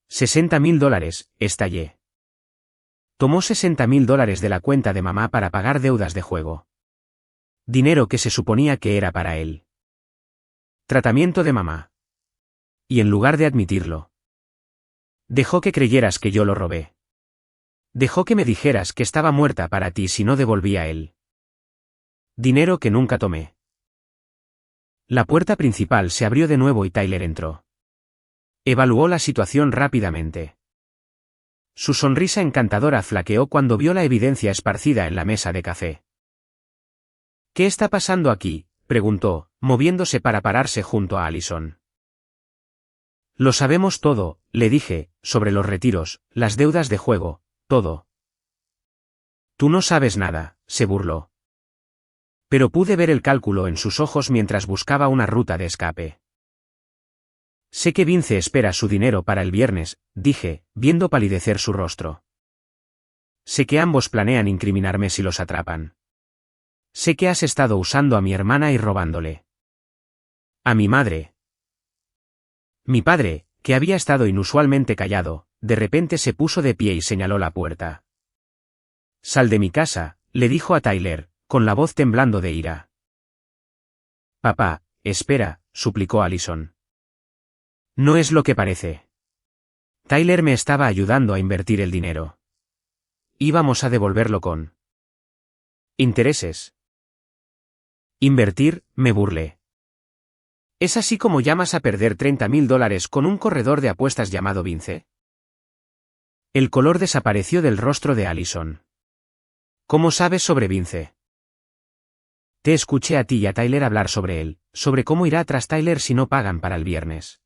$60.000, estallé. Tomó $60.000 de la cuenta de mamá para pagar deudas de juego. Dinero que se suponía que era para él. Tratamiento de mamá. Y en lugar de admitirlo, dejó que creyeras que yo lo robé. Dejó que me dijeras que estaba muerta para ti si no devolvía él. Dinero que nunca tomé. La puerta principal se abrió de nuevo y Tyler entró. Evaluó la situación rápidamente. Su sonrisa encantadora flaqueó cuando vio la evidencia esparcida en la mesa de café. ¿Qué está pasando aquí?, preguntó, moviéndose para pararse junto a Allison. Lo sabemos todo, le dije, sobre los retiros, las deudas de juego, todo. Tú no sabes nada, se burló. Pero pude ver el cálculo en sus ojos mientras buscaba una ruta de escape. Sé que Vince espera su dinero para el viernes, dije, viendo palidecer su rostro. Sé que ambos planean incriminarme si los atrapan. Sé que has estado usando a mi hermana y robándole a mi madre. Mi padre, que había estado inusualmente callado, de repente se puso de pie y señaló la puerta. Sal de mi casa, le dijo a Tyler, con la voz temblando de ira. Papá, espera, suplicó Allison. No es lo que parece. Tyler me estaba ayudando a invertir el dinero. Íbamos a devolverlo con intereses. Invertir, me burlé. ¿Es así como llamas a perder $30.000 con un corredor de apuestas llamado Vince? El color desapareció del rostro de Allison. ¿Cómo sabes sobre Vince? Te escuché a ti y a Tyler hablar sobre él, sobre cómo irá tras Tyler si no pagan para el viernes.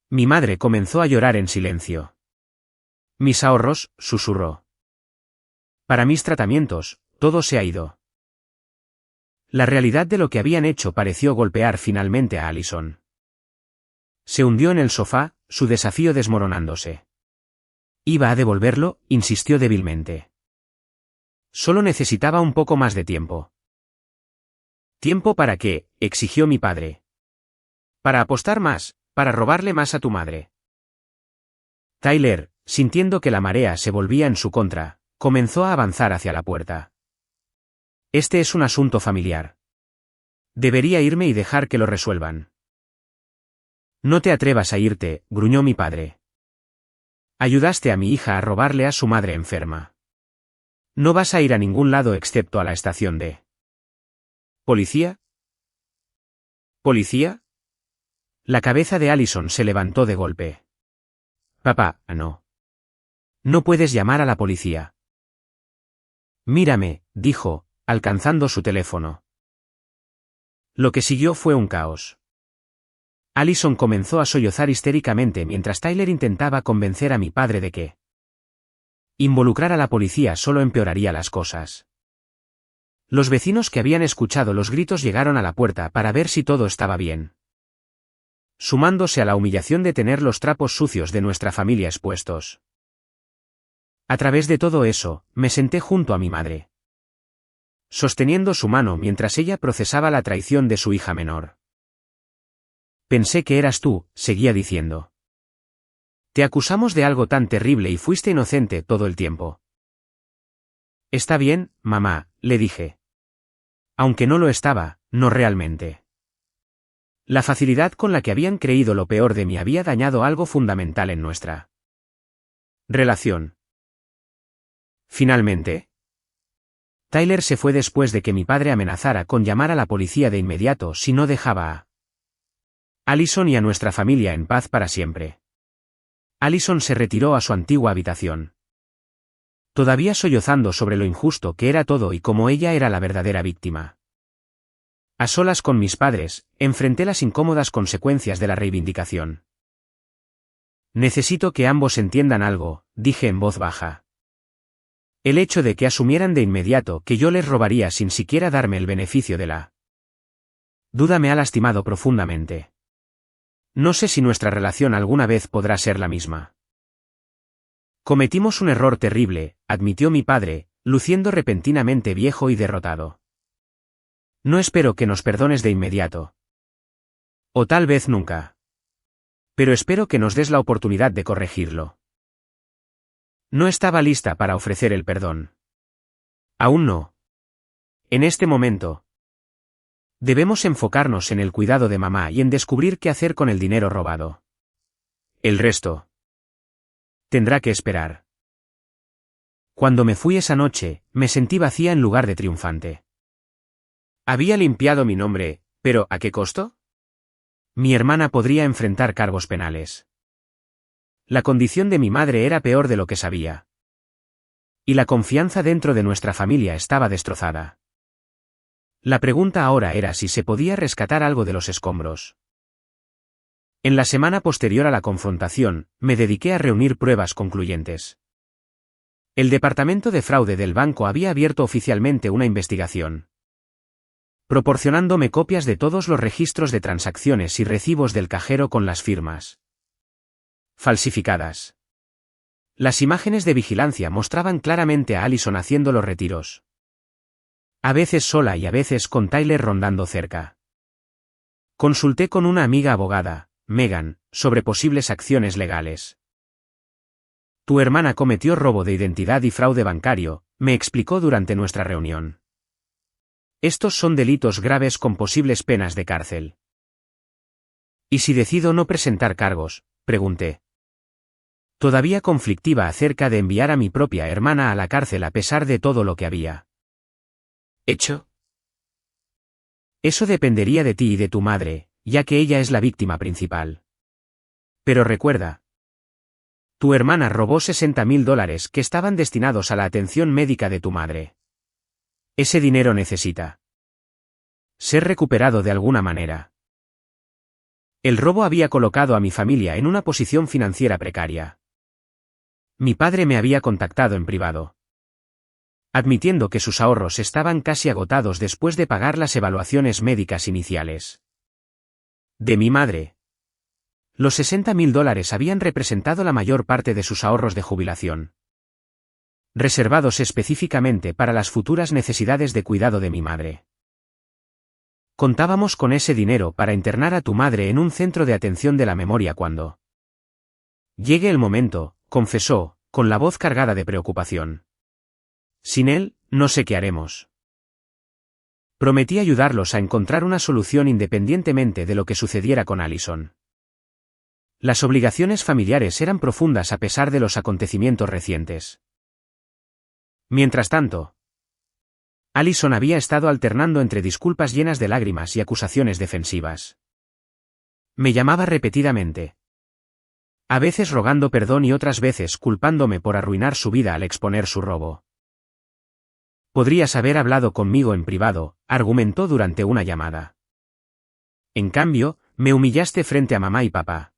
Mi madre comenzó a llorar en silencio. Mis ahorros, susurró. Para mis tratamientos, todo se ha ido. La realidad de lo que habían hecho pareció golpear finalmente a Allison. Se hundió en el sofá, su desafío desmoronándose. Iba a devolverlo, insistió débilmente. Solo necesitaba un poco más de tiempo. ¿Tiempo para qué?, exigió mi padre. Para apostar más, para robarle más a tu madre. Tyler, sintiendo que la marea se volvía en su contra, comenzó a avanzar hacia la puerta. Este es un asunto familiar. Debería irme y dejar que lo resuelvan. No te atrevas a irte, gruñó mi padre. Ayudaste a mi hija a robarle a su madre enferma. No vas a ir a ningún lado excepto a la estación de... ¿Policía? ¿Policía? La cabeza de Allison se levantó de golpe. Papá, no. No puedes llamar a la policía. Mírame, dijo, alcanzando su teléfono. Lo que siguió fue un caos. Allison comenzó a sollozar histéricamente mientras Tyler intentaba convencer a mi padre de que involucrar a la policía solo empeoraría las cosas. Los vecinos que habían escuchado los gritos llegaron a la puerta para ver si todo estaba bien, sumándose a la humillación de tener los trapos sucios de nuestra familia expuestos. A través de todo eso, me senté junto a mi madre, sosteniendo su mano mientras ella procesaba la traición de su hija menor. Pensé que eras tú, seguía diciendo. Te acusamos de algo tan terrible y fuiste inocente todo el tiempo. Está bien, mamá, le dije. Aunque no lo estaba, no realmente. La facilidad con la que habían creído lo peor de mí había dañado algo fundamental en nuestra relación. Finalmente, Tyler se fue después de que mi padre amenazara con llamar a la policía de inmediato si no dejaba a Allison y a nuestra familia en paz para siempre. Allison se retiró a su antigua habitación, todavía sollozando sobre lo injusto que era todo y cómo ella era la verdadera víctima. A solas con mis padres, enfrenté las incómodas consecuencias de la reivindicación. Necesito que ambos entiendan algo, dije en voz baja. El hecho de que asumieran de inmediato que yo les robaría sin siquiera darme el beneficio de la duda me ha lastimado profundamente. No sé si nuestra relación alguna vez podrá ser la misma. Cometimos un error terrible, admitió mi padre, luciendo repentinamente viejo y derrotado. No espero que nos perdones de inmediato. O tal vez nunca. Pero espero que nos des la oportunidad de corregirlo. No estaba lista para ofrecer el perdón. Aún no. En este momento, debemos enfocarnos en el cuidado de mamá y en descubrir qué hacer con el dinero robado. El resto tendrá que esperar. Cuando me fui esa noche, me sentí vacía en lugar de triunfante. Había limpiado mi nombre, pero ¿a qué costo? Mi hermana podría enfrentar cargos penales. La condición de mi madre era peor de lo que sabía. Y la confianza dentro de nuestra familia estaba destrozada. La pregunta ahora era si se podía rescatar algo de los escombros. En la semana posterior a la confrontación, me dediqué a reunir pruebas concluyentes. El departamento de fraude del banco había abierto oficialmente una investigación, proporcionándome copias de todos los registros de transacciones y recibos del cajero con las firmas falsificadas. Las imágenes de vigilancia mostraban claramente a Allison haciendo los retiros. A veces sola y a veces con Tyler rondando cerca. Consulté con una amiga abogada, Megan, sobre posibles acciones legales. Tu hermana cometió robo de identidad y fraude bancario, me explicó durante nuestra reunión. Estos son delitos graves con posibles penas de cárcel. ¿Y si decido no presentar cargos?, pregunté. Todavía conflictiva acerca de enviar a mi propia hermana a la cárcel a pesar de todo lo que había hecho. Eso dependería de ti y de tu madre, ya que ella es la víctima principal. Pero recuerda, tu hermana robó $60,000 que estaban destinados a la atención médica de tu madre. Ese dinero necesita ser recuperado de alguna manera. El robo había colocado a mi familia en una posición financiera precaria. Mi padre me había contactado en privado, admitiendo que sus ahorros estaban casi agotados después de pagar las evaluaciones médicas iniciales de mi madre. Los $60,000 habían representado la mayor parte de sus ahorros de jubilación, reservados específicamente para las futuras necesidades de cuidado de mi madre. Contábamos con ese dinero para internar a tu madre en un centro de atención de la memoria cuando llegue el momento, confesó, con la voz cargada de preocupación. Sin él, no sé qué haremos. Prometí ayudarlos a encontrar una solución independientemente de lo que sucediera con Allison. Las obligaciones familiares eran profundas a pesar de los acontecimientos recientes. Mientras tanto, Allison había estado alternando entre disculpas llenas de lágrimas y acusaciones defensivas. Me llamaba repetidamente. A veces rogando perdón y otras veces culpándome por arruinar su vida al exponer su robo. Podrías haber hablado conmigo en privado, argumentó durante una llamada. En cambio, me humillaste frente a mamá y papá.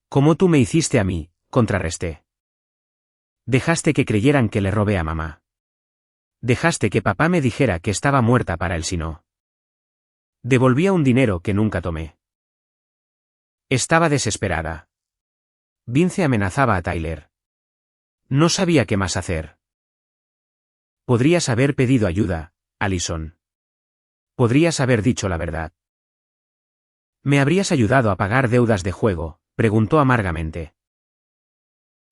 Como tú me hiciste a mí, contrarresté. Dejaste que creyeran que le robé a mamá. Dejaste que papá me dijera que estaba muerta para él si no. Devolvía un dinero que nunca tomé. Estaba desesperada. Vince amenazaba a Tyler. No sabía qué más hacer. Podrías haber pedido ayuda, Allison. Podrías haber dicho la verdad. ¿Me habrías ayudado a pagar deudas de juego?, preguntó amargamente.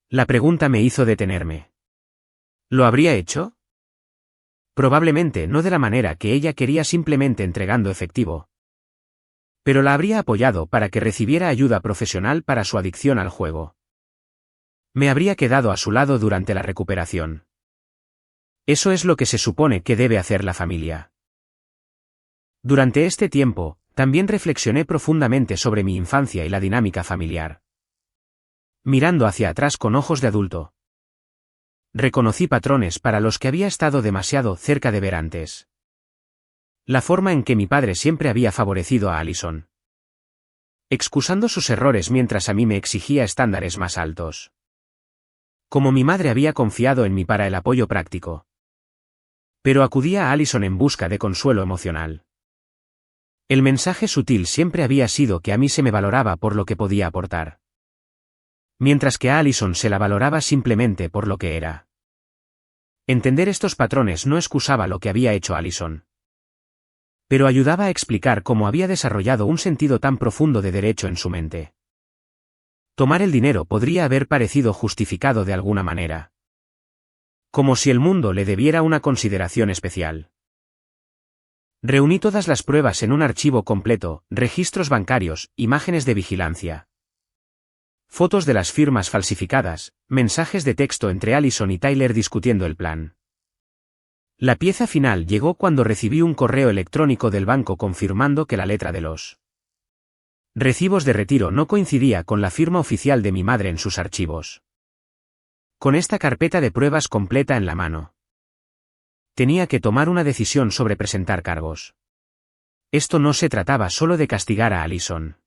La pregunta me hizo detenerme. ¿Lo habría hecho? Probablemente no de la manera que ella quería, simplemente entregando efectivo. Pero la habría apoyado para que recibiera ayuda profesional para su adicción al juego. Me habría quedado a su lado durante la recuperación. Eso es lo que se supone que debe hacer la familia. Durante este tiempo, también reflexioné profundamente sobre mi infancia y la dinámica familiar. Mirando hacia atrás con ojos de adulto, reconocí patrones para los que había estado demasiado cerca de ver antes. La forma en que mi padre siempre había favorecido a Allison, excusando sus errores mientras a mí me exigía estándares más altos. Como mi madre había confiado en mí para el apoyo práctico, pero acudía a Allison en busca de consuelo emocional. El mensaje sutil siempre había sido que a mí se me valoraba por lo que podía aportar, mientras que a Allison se la valoraba simplemente por lo que era. Entender estos patrones no excusaba lo que había hecho Allison, pero ayudaba a explicar cómo había desarrollado un sentido tan profundo de derecho en su mente. Tomar el dinero podría haber parecido justificado de alguna manera, como si el mundo le debiera una consideración especial. Reuní todas las pruebas en un archivo completo: registros bancarios, imágenes de vigilancia, fotos de las firmas falsificadas, mensajes de texto entre Allison y Tyler discutiendo el plan. La pieza final llegó cuando recibí un correo electrónico del banco confirmando que la letra de los recibos de retiro no coincidía con la firma oficial de mi madre en sus archivos. Con esta carpeta de pruebas completa en la mano, tenía que tomar una decisión sobre presentar cargos. Esto no se trataba solo de castigar a Allison.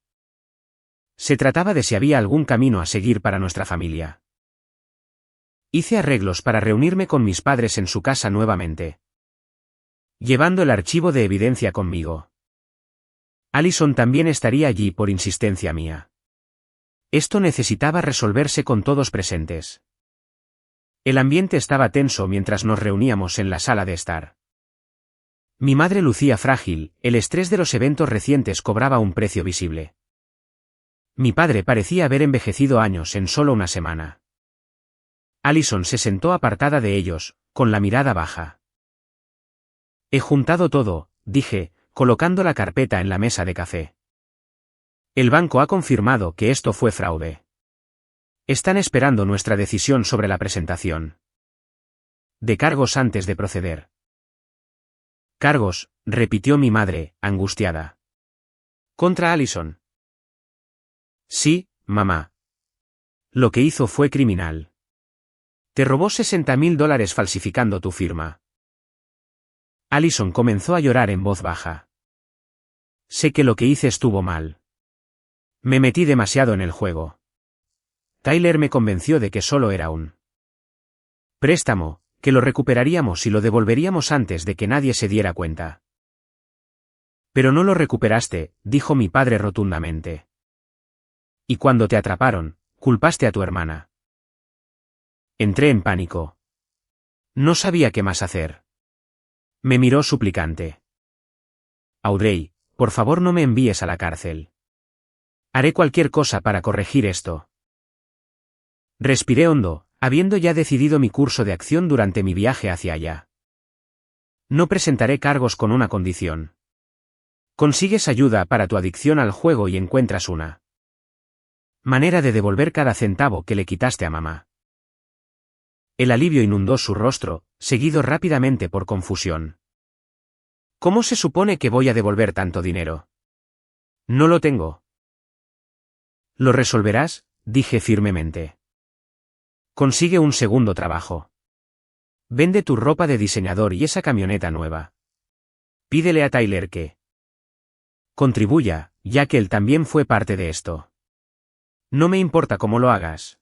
Se trataba de si había algún camino a seguir para nuestra familia. Hice arreglos para reunirme con mis padres en su casa nuevamente, llevando el archivo de evidencia conmigo. Allison también estaría allí por insistencia mía. Esto necesitaba resolverse con todos presentes. El ambiente estaba tenso mientras nos reuníamos en la sala de estar. Mi madre lucía frágil, el estrés de los eventos recientes cobraba un precio visible. Mi padre parecía haber envejecido años en solo una semana. Allison se sentó apartada de ellos, con la mirada baja. He juntado todo, dije, colocando la carpeta en la mesa de café. El banco ha confirmado que esto fue fraude. Están esperando nuestra decisión sobre la presentación de cargos antes de proceder. Cargos, repitió mi madre, angustiada. ¿Contra Allison? Sí, mamá. Lo que hizo fue criminal. Te robó $60,000 falsificando tu firma. Allison comenzó a llorar en voz baja. Sé que lo que hice estuvo mal. Me metí demasiado en el juego. Tyler me convenció de que solo era un préstamo, que lo recuperaríamos y lo devolveríamos antes de que nadie se diera cuenta. Pero no lo recuperaste, dijo mi padre rotundamente. Y cuando te atraparon, culpaste a tu hermana. Entré en pánico. No sabía qué más hacer. Me miró suplicante. Audrey, por favor no me envíes a la cárcel. Haré cualquier cosa para corregir esto. Respiré hondo, habiendo ya decidido mi curso de acción durante mi viaje hacia allá. No presentaré cargos con una condición. Consigues ayuda para tu adicción al juego y encuentras una manera de devolver cada centavo que le quitaste a mamá. El alivio inundó su rostro, seguido rápidamente por confusión. ¿Cómo se supone que voy a devolver tanto dinero? No lo tengo. Lo resolverás, dije firmemente. Consigue un segundo trabajo. Vende tu ropa de diseñador y esa camioneta nueva. Pídele a Tyler que contribuya, ya que él también fue parte de esto. No me importa cómo lo hagas.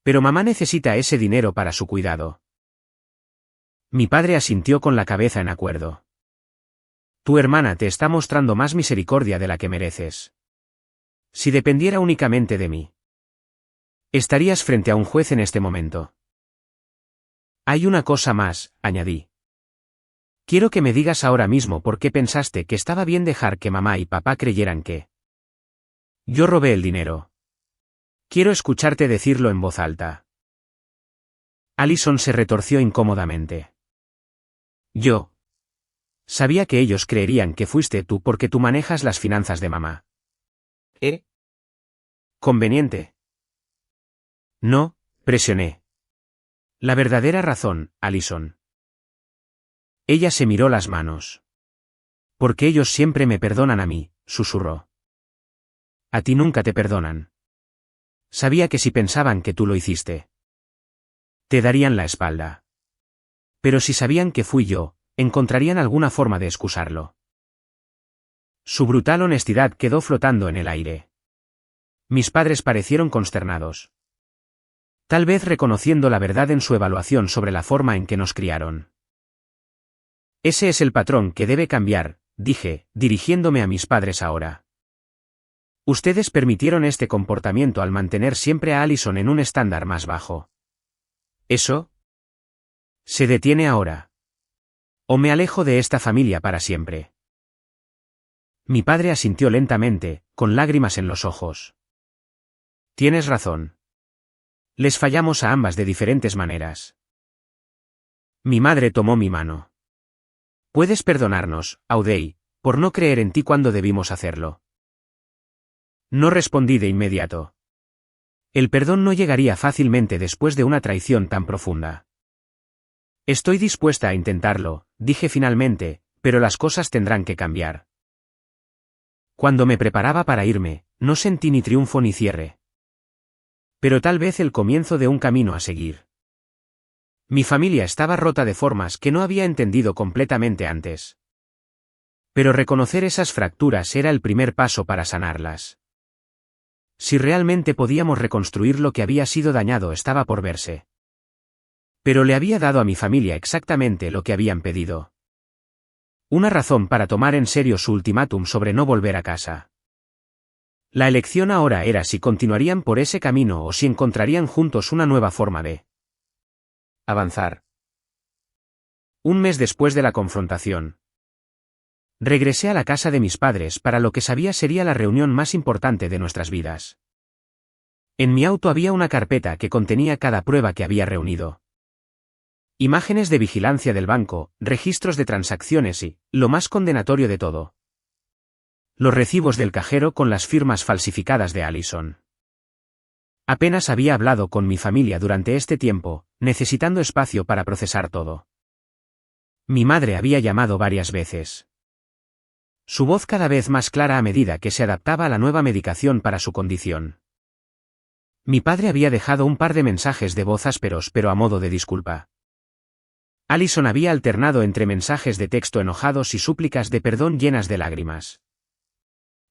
Pero mamá necesita ese dinero para su cuidado. Mi padre asintió con la cabeza en acuerdo. Tu hermana te está mostrando más misericordia de la que mereces. Si dependiera únicamente de mí, estarías frente a un juez en este momento. Hay una cosa más, añadí. Quiero que me digas ahora mismo por qué pensaste que estaba bien dejar que mamá y papá creyeran que yo robé el dinero. Quiero escucharte decirlo en voz alta. Allison se retorció incómodamente. Yo sabía que ellos creerían que fuiste tú porque tú manejas las finanzas de mamá. Conveniente. No, presioné. La verdadera razón, Allison. Ella se miró las manos. Porque ellos siempre me perdonan a mí, susurró. A ti nunca te perdonan. Sabía que si pensaban que tú lo hiciste, te darían la espalda. Pero si sabían que fui yo, encontrarían alguna forma de excusarlo. Su brutal honestidad quedó flotando en el aire. Mis padres parecieron consternados. Tal vez reconociendo la verdad en su evaluación sobre la forma en que nos criaron. Ese es el patrón que debe cambiar, dije, dirigiéndome a mis padres ahora. Ustedes permitieron este comportamiento al mantener siempre a Allison en un estándar más bajo. ¿Eso? Se detiene ahora. O me alejo de esta familia para siempre. Mi padre asintió lentamente, con lágrimas en los ojos. Tienes razón. Les fallamos a ambas de diferentes maneras. Mi madre tomó mi mano. Puedes perdonarnos, Audrey, por no creer en ti cuando debimos hacerlo. No respondí de inmediato. El perdón no llegaría fácilmente después de una traición tan profunda. Estoy dispuesta a intentarlo, dije finalmente, pero las cosas tendrán que cambiar. Cuando me preparaba para irme, no sentí ni triunfo ni cierre. Pero tal vez el comienzo de un camino a seguir. Mi familia estaba rota de formas que no había entendido completamente antes. Pero reconocer esas fracturas era el primer paso para sanarlas. Si realmente podíamos reconstruir lo que había sido dañado estaba por verse. Pero le había dado a mi familia exactamente lo que habían pedido. Una razón para tomar en serio su ultimátum sobre no volver a casa. La elección ahora era si continuarían por ese camino o si encontrarían juntos una nueva forma de avanzar. Un mes después de la confrontación, regresé a la casa de mis padres para lo que sabía sería la reunión más importante de nuestras vidas. En mi auto había una carpeta que contenía cada prueba que había reunido. Imágenes de vigilancia del banco, registros de transacciones y, lo más condenatorio de todo, los recibos del cajero con las firmas falsificadas de Allison. Apenas había hablado con mi familia durante este tiempo, necesitando espacio para procesar todo. Mi madre había llamado varias veces. Su voz cada vez más clara a medida que se adaptaba a la nueva medicación para su condición. Mi padre había dejado un par de mensajes de voz ásperos pero a modo de disculpa. Allison había alternado entre mensajes de texto enojados y súplicas de perdón llenas de lágrimas.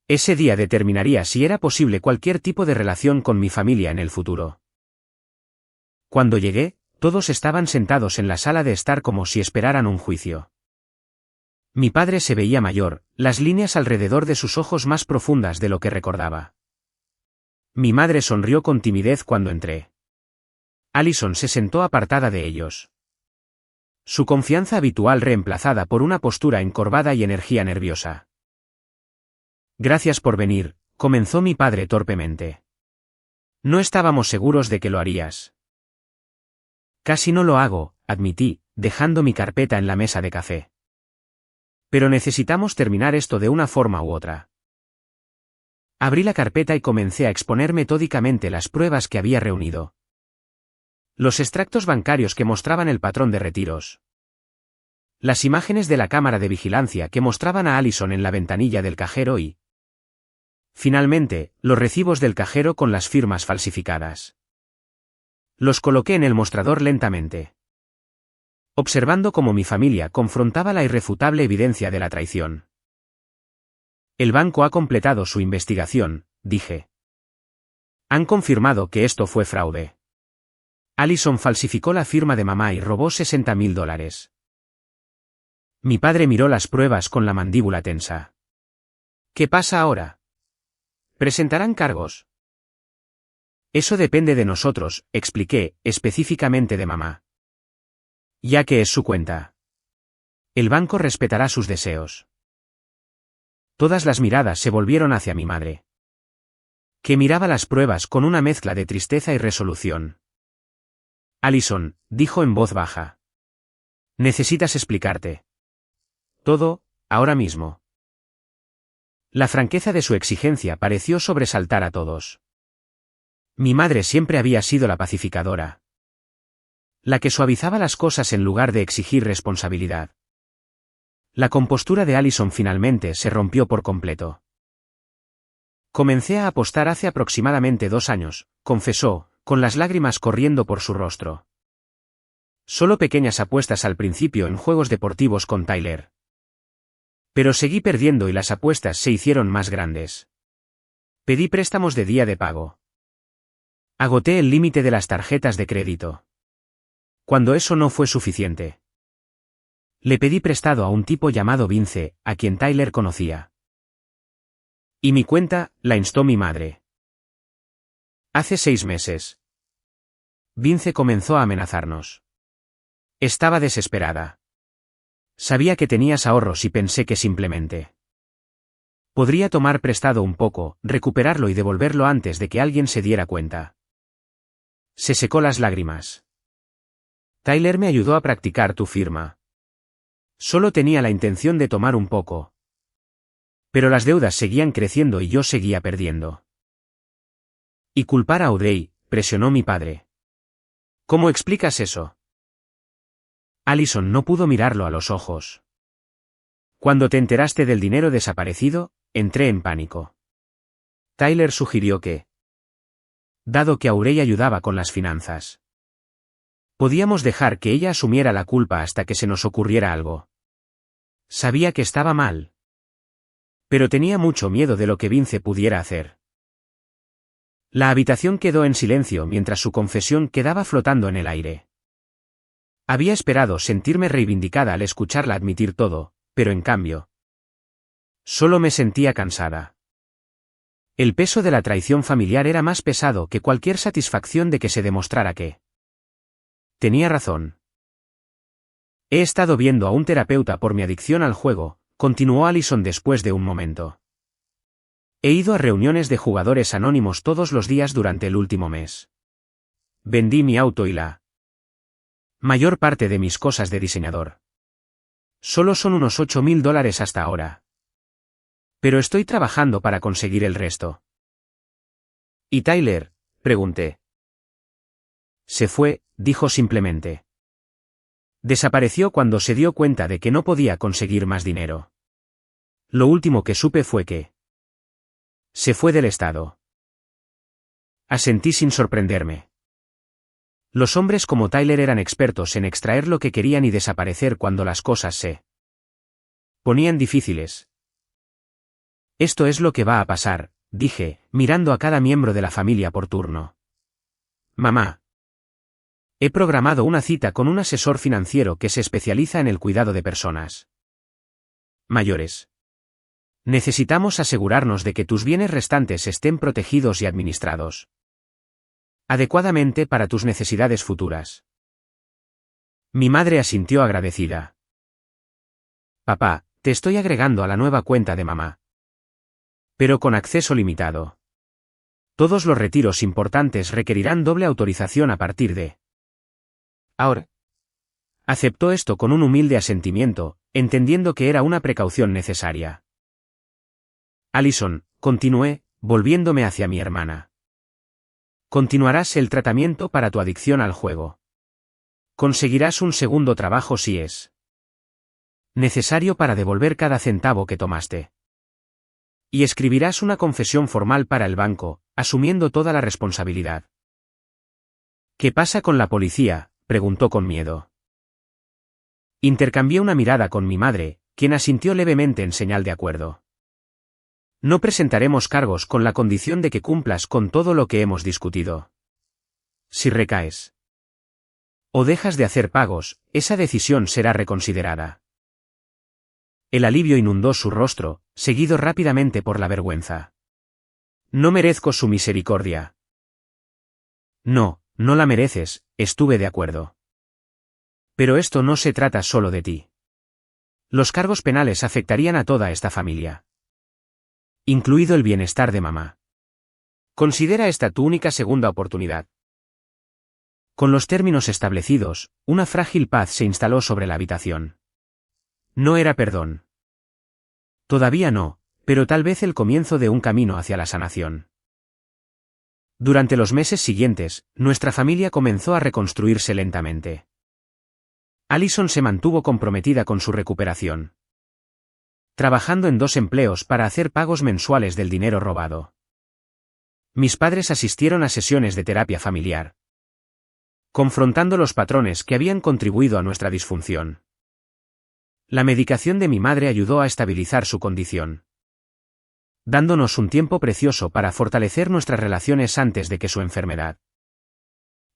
Ese día determinaría si era posible cualquier tipo de relación con mi familia en el futuro. Cuando llegué, todos estaban sentados en la sala de estar como si esperaran un juicio. Mi padre se veía mayor, las líneas alrededor de sus ojos más profundas de lo que recordaba. Mi madre sonrió con timidez cuando entré. Allison se sentó apartada de ellos. Su confianza habitual reemplazada por una postura encorvada y energía nerviosa. Gracias por venir, comenzó mi padre torpemente. No estábamos seguros de que lo harías. Casi no lo hago, admití, dejando mi carpeta en la mesa de café. Pero necesitamos terminar esto de una forma u otra. Abrí la carpeta y comencé a exponer metódicamente las pruebas que había reunido. Los extractos bancarios que mostraban el patrón de retiros. Las imágenes de la cámara de vigilancia que mostraban a Allison en la ventanilla del cajero y, finalmente, los recibos del cajero con las firmas falsificadas. Los coloqué en el mostrador lentamente, observando cómo mi familia confrontaba la irrefutable evidencia de la traición. El banco ha completado su investigación, dije. Han confirmado que esto fue fraude. Allison falsificó la firma de mamá y robó $60.000. Mi padre miró las pruebas con la mandíbula tensa. ¿Qué pasa ahora? ¿Presentarán cargos? Eso depende de nosotros, expliqué, específicamente de mamá. Ya que es su cuenta. El banco respetará sus deseos. Todas las miradas se volvieron hacia mi madre, que miraba las pruebas con una mezcla de tristeza y resolución. Allison, dijo en voz baja. Necesitas explicarte todo, ahora mismo. La franqueza de su exigencia pareció sobresaltar a todos. Mi madre siempre había sido la pacificadora, la que suavizaba las cosas en lugar de exigir responsabilidad. La compostura de Allison finalmente se rompió por completo. Comencé a apostar hace aproximadamente 2 años, confesó, con las lágrimas corriendo por su rostro. Solo pequeñas apuestas al principio en juegos deportivos con Tyler. Pero seguí perdiendo y las apuestas se hicieron más grandes. Pedí préstamos de día de pago. Agoté el límite de las tarjetas de crédito. Cuando eso no fue suficiente, le pedí prestado a un tipo llamado Vince, a quien Tyler conocía. Y mi cuenta, la instó mi madre. Hace 6 meses. Vince comenzó a amenazarnos. Estaba desesperada. Sabía que tenías ahorros y pensé que simplemente podría tomar prestado un poco, recuperarlo y devolverlo antes de que alguien se diera cuenta. Se secó las lágrimas. Tyler me ayudó a practicar tu firma. Solo tenía la intención de tomar un poco. Pero las deudas seguían creciendo y yo seguía perdiendo. Y culpar a Audrey, presionó mi padre. ¿Cómo explicas eso? Allison no pudo mirarlo a los ojos. Cuando te enteraste del dinero desaparecido, entré en pánico. Tyler sugirió que, dado que Audrey ayudaba con las finanzas, podíamos dejar que ella asumiera la culpa hasta que se nos ocurriera algo. Sabía que estaba mal. Pero tenía mucho miedo de lo que Vince pudiera hacer. La habitación quedó en silencio mientras su confesión quedaba flotando en el aire. Había esperado sentirme reivindicada al escucharla admitir todo, pero en cambio, solo me sentía cansada. El peso de la traición familiar era más pesado que cualquier satisfacción de que se demostrara que tenía razón. He estado viendo a un terapeuta por mi adicción al juego, continuó Allison después de un momento. He ido a reuniones de jugadores anónimos todos los días durante el último mes. Vendí mi auto y la mayor parte de mis cosas de diseñador. Solo son unos $8.000 hasta ahora. Pero estoy trabajando para conseguir el resto. ¿Y Tyler? Pregunté. Se fue, dijo simplemente. Desapareció cuando se dio cuenta de que no podía conseguir más dinero. Lo último que supe fue que se fue del estado. Asentí sin sorprenderme. Los hombres como Tyler eran expertos en extraer lo que querían y desaparecer cuando las cosas se ponían difíciles. Esto es lo que va a pasar, dije, mirando a cada miembro de la familia por turno. Mamá. He programado una cita con un asesor financiero que se especializa en el cuidado de personas mayores. Necesitamos asegurarnos de que tus bienes restantes estén protegidos y administrados adecuadamente para tus necesidades futuras. Mi madre asintió agradecida. Papá, te estoy agregando a la nueva cuenta de mamá. Pero con acceso limitado. Todos los retiros importantes requerirán doble autorización a partir de ahora. Aceptó esto con un humilde asentimiento, entendiendo que era una precaución necesaria. Allison, continué, volviéndome hacia mi hermana. Continuarás el tratamiento para tu adicción al juego. Conseguirás un segundo trabajo si es necesario para devolver cada centavo que tomaste. Y escribirás una confesión formal para el banco, asumiendo toda la responsabilidad. ¿Qué pasa con la policía?, preguntó con miedo. Intercambié una mirada con mi madre, quien asintió levemente en señal de acuerdo. No presentaremos cargos con la condición de que cumplas con todo lo que hemos discutido. Si recaes o dejas de hacer pagos, esa decisión será reconsiderada. El alivio inundó su rostro, seguido rápidamente por la vergüenza. No merezco su misericordia. No, no la mereces, estuve de acuerdo. Pero esto no se trata solo de ti. Los cargos penales afectarían a toda esta familia, incluido el bienestar de mamá. Considera esta tu única segunda oportunidad. Con los términos establecidos, una frágil paz se instaló sobre la habitación. No era perdón. Todavía no, pero tal vez el comienzo de un camino hacia la sanación. Durante los meses siguientes, nuestra familia comenzó a reconstruirse lentamente. Allison se mantuvo comprometida con su recuperación, trabajando en 2 empleos para hacer pagos mensuales del dinero robado. Mis padres asistieron a sesiones de terapia familiar, confrontando los patrones que habían contribuido a nuestra disfunción. La medicación de mi madre ayudó a estabilizar su condición, dándonos un tiempo precioso para fortalecer nuestras relaciones antes de que su enfermedad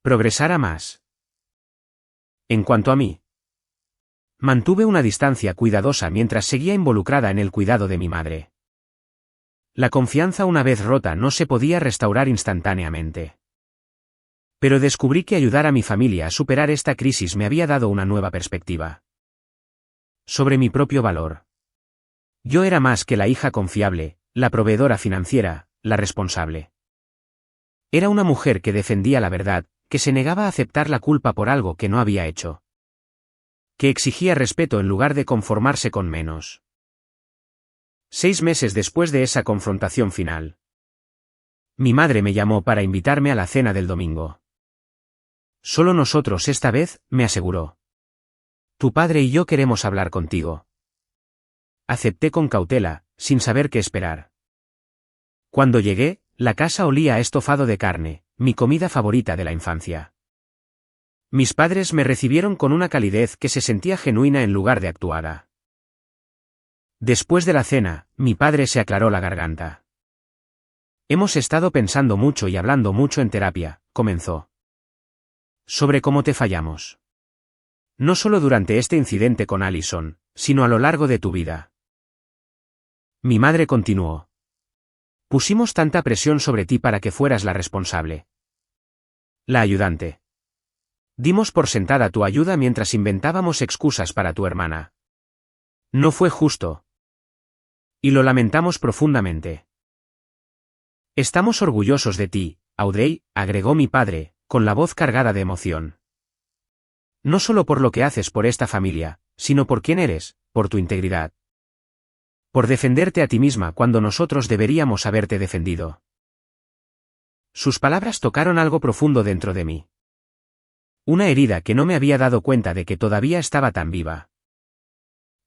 progresara más. En cuanto a mí, mantuve una distancia cuidadosa mientras seguía involucrada en el cuidado de mi madre. La confianza una vez rota no se podía restaurar instantáneamente. Pero descubrí que ayudar a mi familia a superar esta crisis me había dado una nueva perspectiva sobre mi propio valor. Yo era más que la hija confiable, la proveedora financiera, la responsable. Era una mujer que defendía la verdad, que se negaba a aceptar la culpa por algo que no había hecho, que exigía respeto en lugar de conformarse con menos. 6 meses después de esa confrontación final, mi madre me llamó para invitarme a la cena del domingo. Solo nosotros esta vez, me aseguró. Tu padre y yo queremos hablar contigo. Acepté con cautela, sin saber qué esperar. Cuando llegué, la casa olía a estofado de carne, mi comida favorita de la infancia. Mis padres me recibieron con una calidez que se sentía genuina en lugar de actuada. Después de la cena, mi padre se aclaró la garganta. Hemos estado pensando mucho y hablando mucho en terapia, comenzó. Sobre cómo te fallamos. No solo durante este incidente con Allison, sino a lo largo de tu vida. Mi madre continuó. Pusimos tanta presión sobre ti para que fueras la responsable. La ayudante. Dimos por sentada tu ayuda mientras inventábamos excusas para tu hermana. No fue justo. Y lo lamentamos profundamente. Estamos orgullosos de ti, Audrey, agregó mi padre, con la voz cargada de emoción. No solo por lo que haces por esta familia, sino por quién eres, por tu integridad. Por defenderte a ti misma cuando nosotros deberíamos haberte defendido. Sus palabras tocaron algo profundo dentro de mí. Una herida que no me había dado cuenta de que todavía estaba tan viva.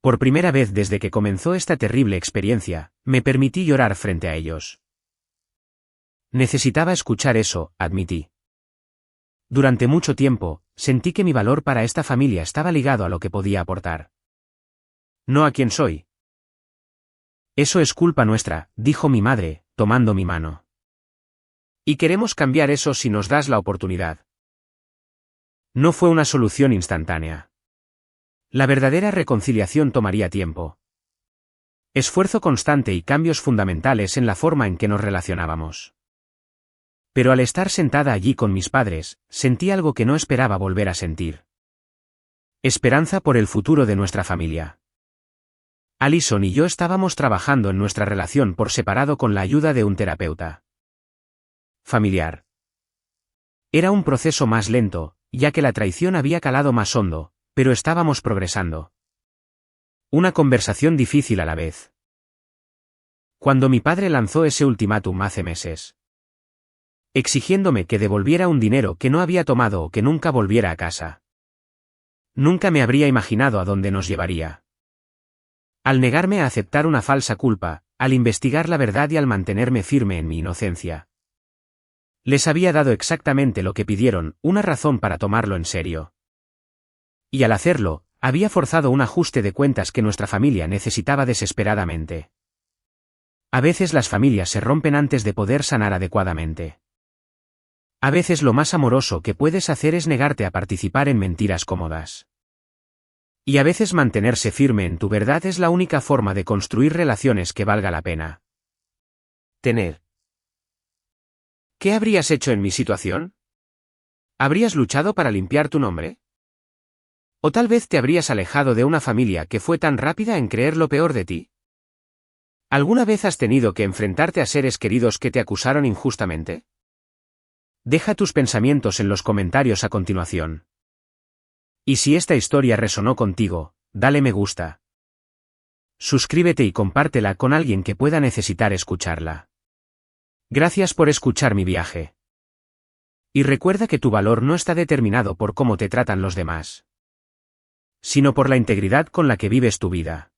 Por primera vez desde que comenzó esta terrible experiencia, me permití llorar frente a ellos. Necesitaba escuchar eso, admití. Durante mucho tiempo, sentí que mi valor para esta familia estaba ligado a lo que podía aportar, no a quién soy. Eso es culpa nuestra, dijo mi madre, tomando mi mano. Y queremos cambiar eso si nos das la oportunidad. No fue una solución instantánea. La verdadera reconciliación tomaría tiempo. Esfuerzo constante y cambios fundamentales en la forma en que nos relacionábamos. Pero al estar sentada allí con mis padres, sentí algo que no esperaba volver a sentir. Esperanza por el futuro de nuestra familia. Allison y yo estábamos trabajando en nuestra relación por separado con la ayuda de un terapeuta familiar. Era un proceso más lento, ya que la traición había calado más hondo, pero estábamos progresando. Una conversación difícil a la vez. Cuando mi padre lanzó ese ultimátum hace meses, exigiéndome que devolviera un dinero que no había tomado o que nunca volviera a casa. Nunca me habría imaginado a dónde nos llevaría. Al negarme a aceptar una falsa culpa, al investigar la verdad y al mantenerme firme en mi inocencia. Les había dado exactamente lo que pidieron, una razón para tomarlo en serio. Y al hacerlo, había forzado un ajuste de cuentas que nuestra familia necesitaba desesperadamente. A veces las familias se rompen antes de poder sanar adecuadamente. A veces lo más amoroso que puedes hacer es negarte a participar en mentiras cómodas. Y a veces mantenerse firme en tu verdad es la única forma de construir relaciones que valga la pena tener. ¿Qué habrías hecho en mi situación? ¿Habrías luchado para limpiar tu nombre? ¿O tal vez te habrías alejado de una familia que fue tan rápida en creer lo peor de ti? ¿Alguna vez has tenido que enfrentarte a seres queridos que te acusaron injustamente? Deja tus pensamientos en los comentarios a continuación. Y si esta historia resonó contigo, dale me gusta. Suscríbete y compártela con alguien que pueda necesitar escucharla. Gracias por escuchar mi viaje. Y recuerda que tu valor no está determinado por cómo te tratan los demás, sino por la integridad con la que vives tu vida.